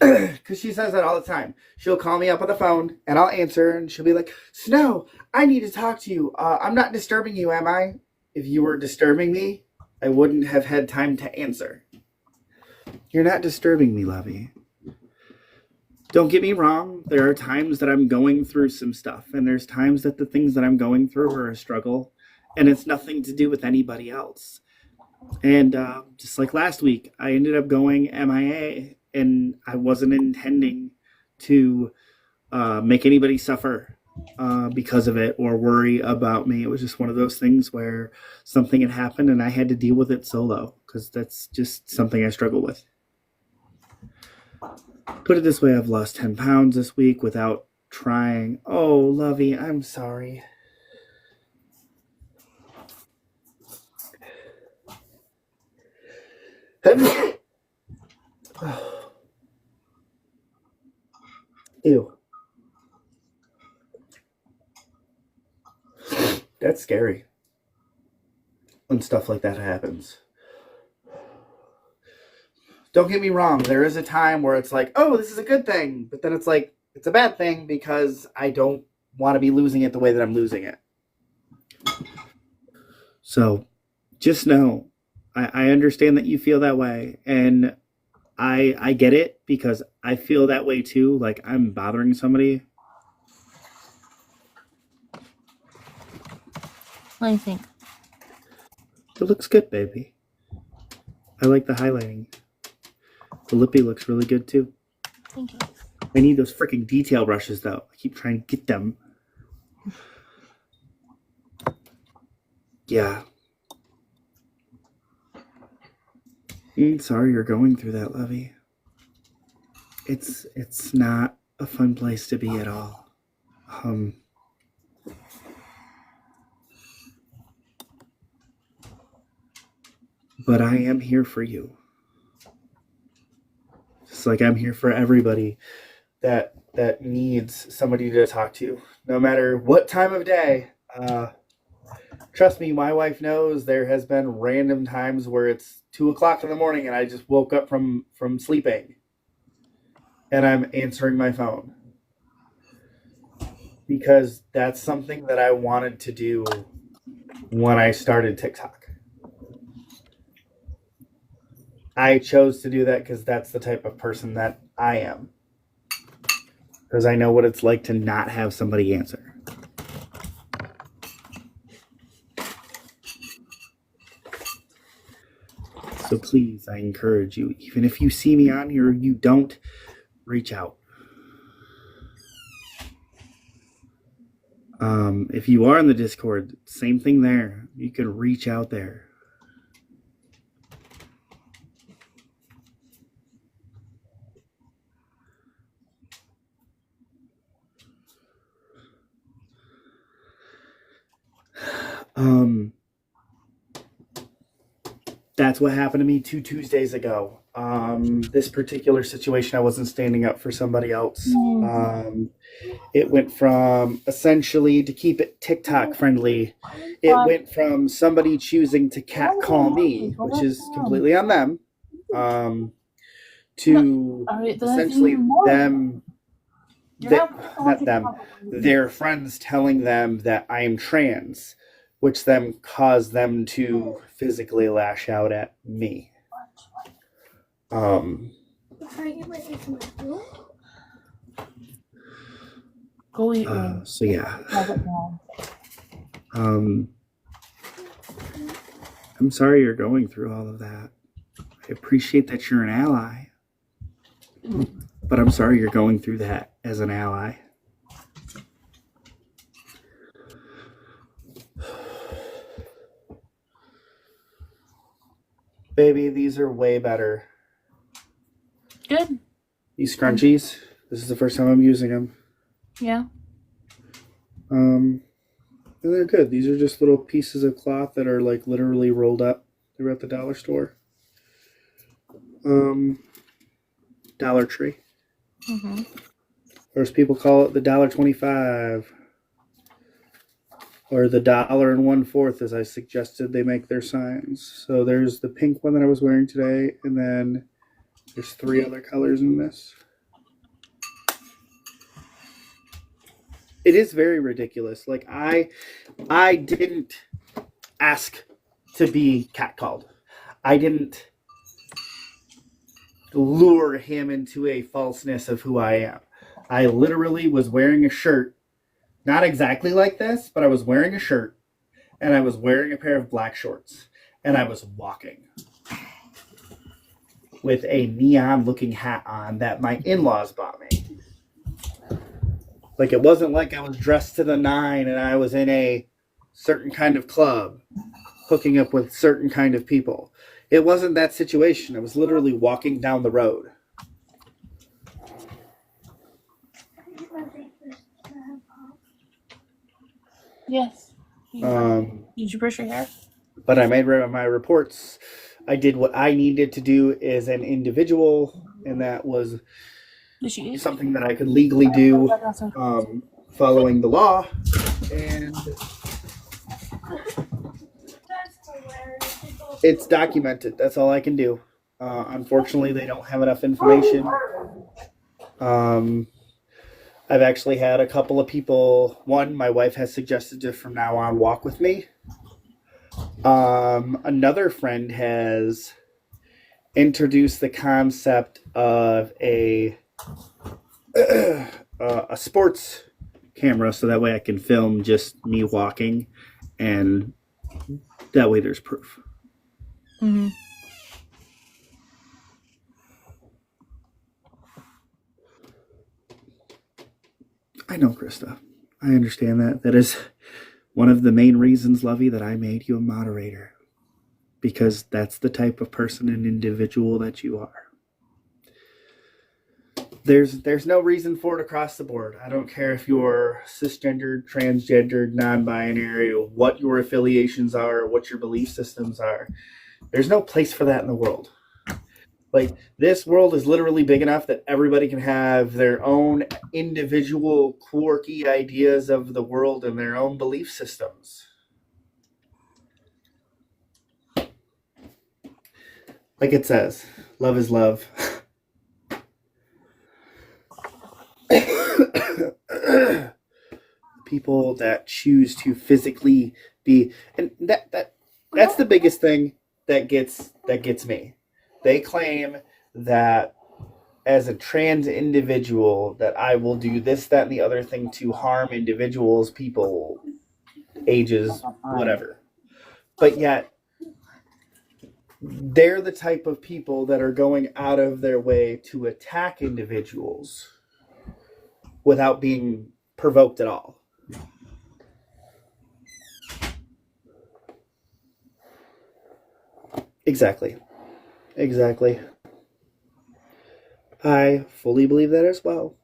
Because she says that all the time. She'll call me up on the phone, and I'll answer, and she'll be like, Snow, I need to talk to you. I'm not disturbing you, am I? If you were disturbing me, I wouldn't have had time to answer. You're not disturbing me, Lovey. Don't get me wrong. There are times that I'm going through some stuff, and there's times that the things that I'm going through are a struggle, and it's nothing to do with anybody else. And just like last week, I ended up going MIA, and I wasn't intending to make anybody suffer because of it or worry about me. It was just one of those things where something had happened, and I had to deal with it solo, because that's just something I struggle with. Put it this way, I've lost 10 pounds this week without trying. Oh, Lovey, I'm sorry. Ew. That's scary when stuff like that happens. Don't get me wrong, there is a time where it's like, oh, this is a good thing. But then it's like, it's a bad thing because I don't want to be losing it the way that I'm losing it. So just know, I understand that you feel that way. And I get it because I feel that way too. Like I'm bothering somebody. What do you think? It looks good, baby. I like the highlighting. The lippy looks really good too. Thank you. I need those freaking detail brushes though. I keep trying to get them. Yeah. Sorry you're going through that, Lovey. It's not a fun place to be at all. But I am here for you. Just like I'm here for everybody that needs somebody to talk to, no matter what time of day. Trust me, my wife knows there has been random times where it's 2:00 in the morning and I just woke up from sleeping and I'm answering my phone because that's something that I wanted to do when I started TikTok. I chose to do that because that's the type of person that I am. Because I know what it's like to not have somebody answer. So please, I encourage you, even if you see me on here, you don't, reach out. If you are in the Discord, same thing there. You can reach out there. That's what happened to me 2 Tuesdays ago. This particular situation, I wasn't standing up for somebody else. It went from essentially, to keep it TikTok friendly, it went from somebody choosing to catcall me, which is completely on them, to essentially them, not them, their friends telling them that I am trans, which then caused them to physically lash out at me. If I get my face in my room, Go eat. So yeah. I'm sorry you're going through all of that. I appreciate that you're an ally, but I'm sorry you're going through that as an ally. Baby, these are way better. Good. These scrunchies, this is the first time I'm using them. Yeah. And they're good. These are just little pieces of cloth that are like literally rolled up. They were at the dollar store. Dollar Tree. Mm-hmm. Or as people call it, the $1.25. Or the $1.01, as I suggested they make their signs. So there's the pink one that I was wearing today, and then there's 3 other colors in this. It is very ridiculous. Like I didn't ask to be catcalled. I didn't lure him into a falseness of who I am. I literally was wearing a shirt, not exactly like this, but I was wearing a shirt, and I was wearing a pair of black shorts, and I was walking with a neon-looking hat on that my in-laws bought me. Like, it wasn't like I was dressed to the nine and I was in a certain kind of club hooking up with certain kind of people. It wasn't that situation. I was literally walking down the road. Yes. Did you brush your hair? But I made my reports. I did what I needed to do as an individual, and that was Did she eat? something that I could legally do, following the law. And it's documented. That's all I can do. Unfortunately, they don't have enough information. I've actually had a couple of people. One, my wife has suggested to from now on walk with me. Another friend has introduced the concept of a sports camera, so that way I can film just me walking, and that way there's proof. Mm-hmm. I know, Krista. I understand that. That is one of the main reasons, Lovey, that I made you a moderator. Because that's the type of person and individual that you are. There's no reason for it across the board. I don't care if you're cisgendered, transgendered, non-binary, what your affiliations are, what your belief systems are. There's no place for that in the world. Like, this world is literally big enough that everybody can have their own individual quirky ideas of the world and their own belief systems. Like it says, love is love. People that choose to physically be, and that's the biggest thing that gets me. They claim that as a trans individual that I will do this, that, and the other thing to harm individuals, people, ages, whatever. But yet, they're the type of people that are going out of their way to attack individuals without being provoked at all. Exactly. Exactly. I fully believe that as well.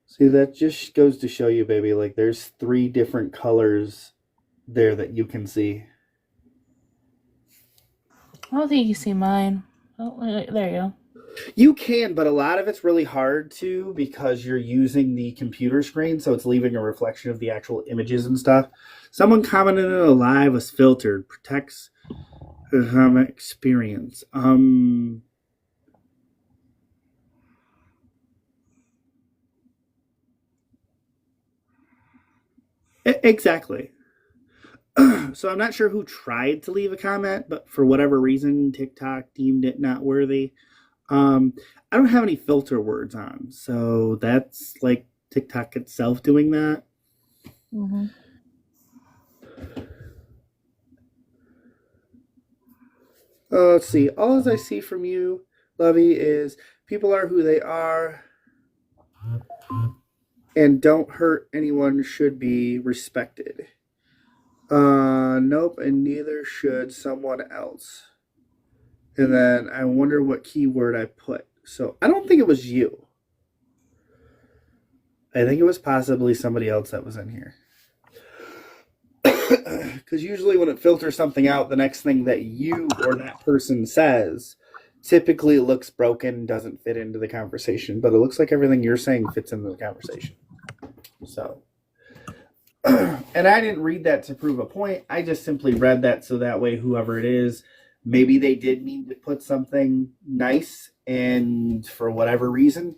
See, that just goes to show you, baby, like there's three different colors there that you can see. I don't think you can see mine. Oh, there you go. You can, but a lot of it's really hard to because you're using the computer screen, so it's leaving a reflection of the actual images and stuff. Someone commented in a live was filtered, protects experience. Exactly. So I'm not sure who tried to leave a comment, but for whatever reason, TikTok deemed it not worthy. Um, I don't have any filter words on, so that's like TikTok itself doing that. Mm-hmm. Let's see. All I see from you, Lovey, is people are who they are and don't hurt anyone should be respected. Nope, and neither should someone else. And then I wonder what keyword I put. So I don't think it was you. I think it was possibly somebody else that was in here. Because usually when it filters something out, the next thing that you or that person says typically looks broken, doesn't fit into the conversation. But it looks like everything you're saying fits into the conversation. So, and I didn't read that to prove a point. I just simply read that so that way whoever it is, maybe they did need to put something nice, and for whatever reason,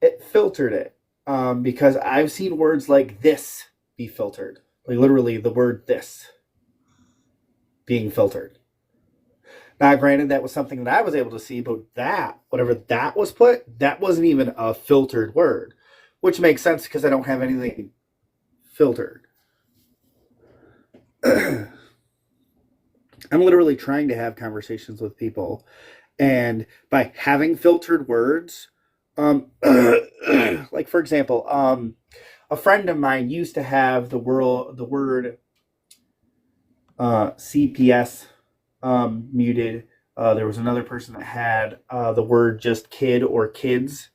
it filtered it. Because I've seen words like this be filtered. Like literally the word this being filtered. Now, granted, that was something that I was able to see, but that, whatever that was put, that wasn't even a filtered word, which makes sense because I don't have anything filtered. I'm literally trying to have conversations with people, and by having filtered words, like for example, a friend of mine used to have the word CPS muted. There was another person that had the word just kid or kids.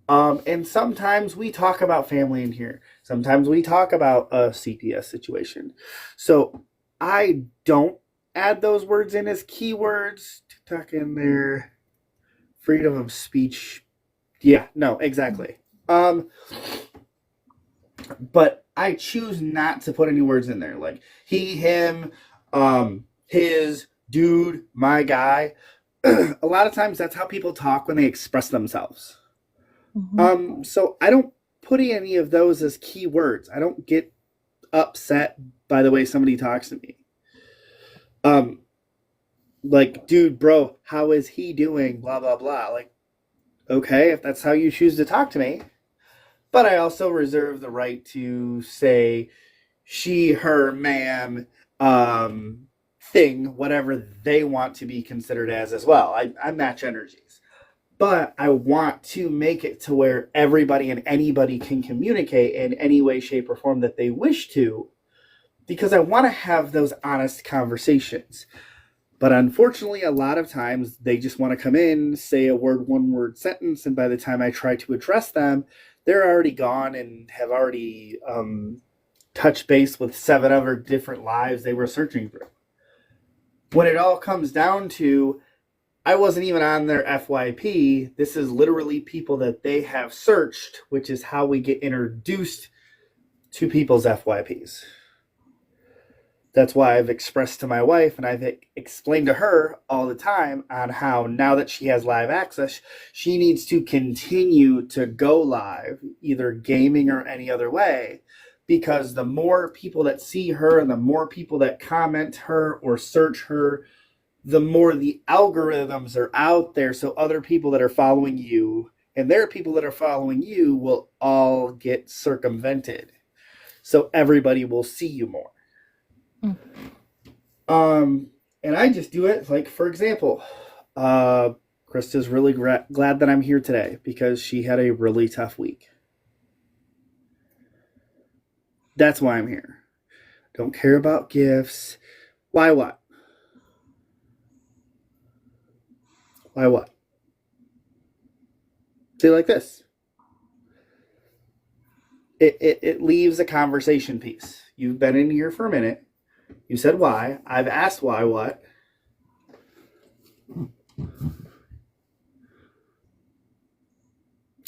And sometimes we talk about family in here. Sometimes we talk about a CPS situation. So I don't add those words in as keywords. TikTok in there. Freedom of speech. Yeah, no, exactly. But I choose not to put any words in there like he, him, his, dude, my guy. A lot of times that's how people talk when they express themselves. Mm-hmm. So I don't put any of those as keywords. I don't get upset by the way somebody talks to me. Like, dude, bro, how is he doing? Blah blah blah. Like, okay, if that's how you choose to talk to me. But I also reserve the right to say she, her, ma'am, thing, whatever they want to be considered as well. I match energies. But I want to make it to where everybody and anybody can communicate in any way, shape, or form that they wish to, because I want to have those honest conversations. But unfortunately, a lot of times they just want to come in, say a one word sentence, and by the time I try to address them, they're already gone and have already touched base with 7 other different lives they were searching through. When it all comes down to, I wasn't even on their FYP. This is literally people that they have searched, which is how we get introduced to people's FYPs. That's why I've expressed to my wife and I've explained to her all the time on how now that she has live access, she needs to continue to go live, either gaming or any other way, because the more people that see her and the more people that comment her or search her, the more the algorithms are out there, so other people that are following you and their people that are following you will all get circumvented. So everybody will see you more. And I just do it, like, for example, Krista's really glad that I'm here today because she had a really tough week. That's why I'm here. Don't care about gifts. Why what? Why what? See, like this. It leaves a conversation piece. You've been in here for a minute. You said why. I've asked why what.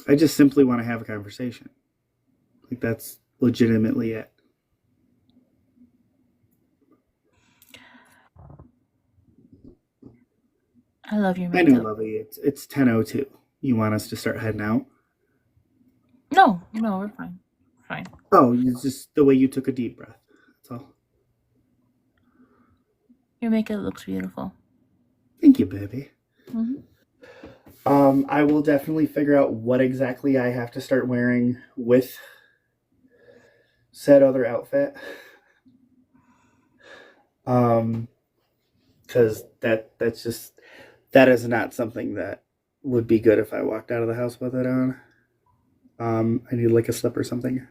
I just simply want to have a conversation. Like, that's legitimately it. I love your I know, makeup. Lovey. It's 10:02. You want us to start heading out? No, we're fine. Fine. Oh, it's just the way you took a deep breath. That's all. Your makeup looks beautiful. Thank you, baby. Mm-hmm. I will definitely figure out what exactly I have to start wearing with said other outfit. Because that is not something that would be good if I walked out of the house with it on. I need like a slip or something.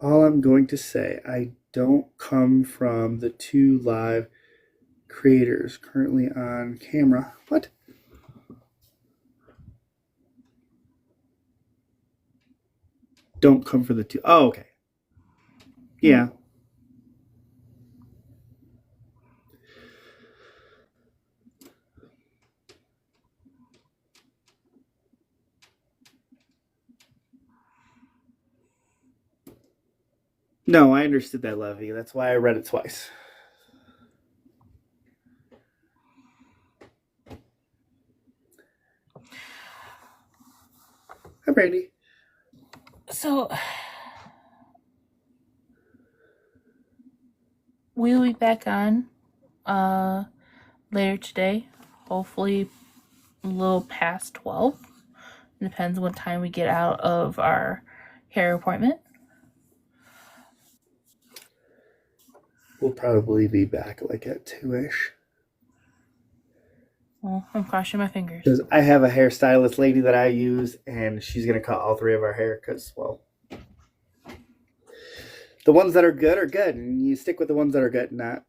All I'm going to say, I don't come from the 2 live creators currently on camera. What? Don't come for the 2. Oh, okay. Yeah. No, I understood that, Levy. That's why I read it twice. Hi, Brandy. So we'll be back on later today. Hopefully a little past 12. It depends what time we get out of our hair appointment. We'll probably be back like at 2-ish. Well, I'm crossing my fingers. Because I have a hairstylist lady that I use, and she's going to cut all 3 of our hair because, well, the ones that are good, and you stick with the ones that are good, not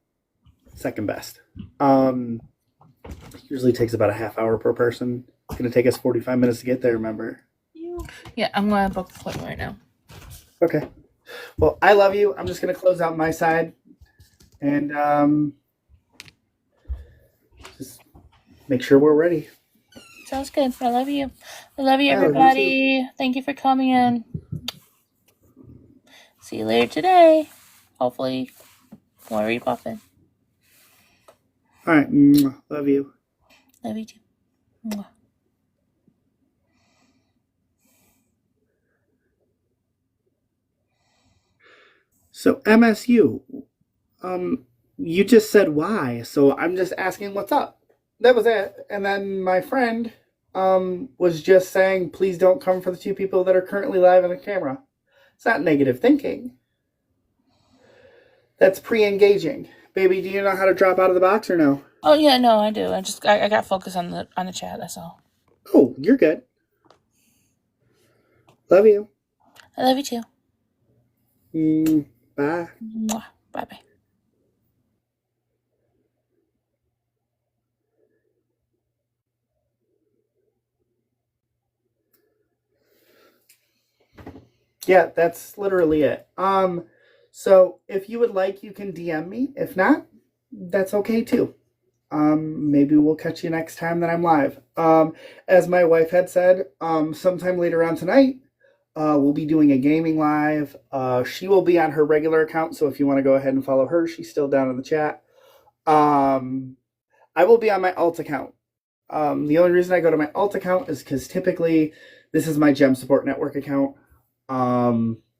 second best. Usually takes about a half hour per person. It's going to take us 45 minutes to get there, remember? Yeah, I'm going to book the appointment right now. Okay. Well, I love you. I'm just going to close out my side and just make sure we're ready. Sounds good. I love you. I love you, everybody. Thank you for coming in. See you later today. Hopefully, more rebuffing. All right. Love you. Love you too. Mwah. So MSU, you just said why, so I'm just asking what's up. That was it. And then my friend was just saying, please don't come for the 2 people that are currently live on the camera. It's not negative thinking. That's pre-engaging. Baby, do you know how to drop out of the box or no? Oh yeah, no, I do. I got focused on the chat. That's all. Oh, you're good. Love you. I love you too. Bye. Mwah. Bye bye. Yeah, that's literally it. So if you would like, you can DM me. If not, that's okay too. Maybe we'll catch you next time that I'm live. As my wife had said, sometime later on tonight, we'll be doing a gaming live. She will be on her regular account, so if you want to go ahead and follow her, she's still down in the chat. I will be on my alt account. The only reason I go to my alt account is because typically this is my Gem Support Network account.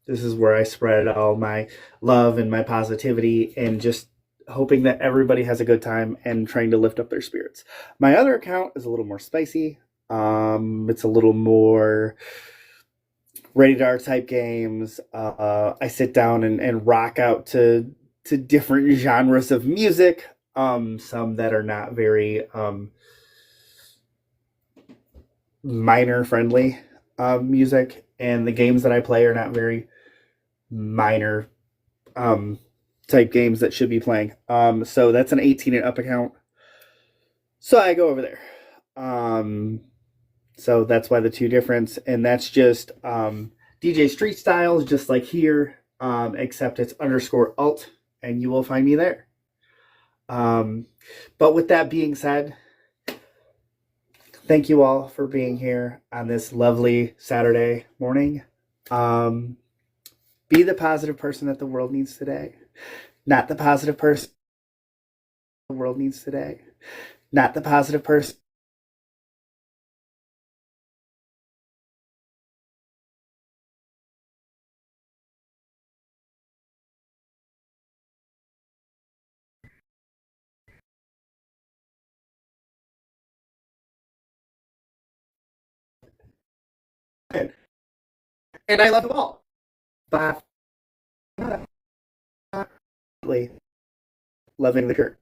This is where I spread all my love and my positivity and just hoping that everybody has a good time and trying to lift up their spirits. My other account is a little more spicy. It's a little more rated R type games. I sit down and rock out to different genres of music. Some that are not very minor friendly music, and the games that I play are not very minor type games that should be playing. So that's an 18 and up account. So I go over there. So that's why the two difference, and that's just DJ Street Styles, just like here, except it's _alt, and you will find me there. But with that being said, thank you all for being here on this lovely Saturday morning. Be the positive person that the world needs today, not the positive person the world needs today, not the positive person. And I love them all. But loving the church.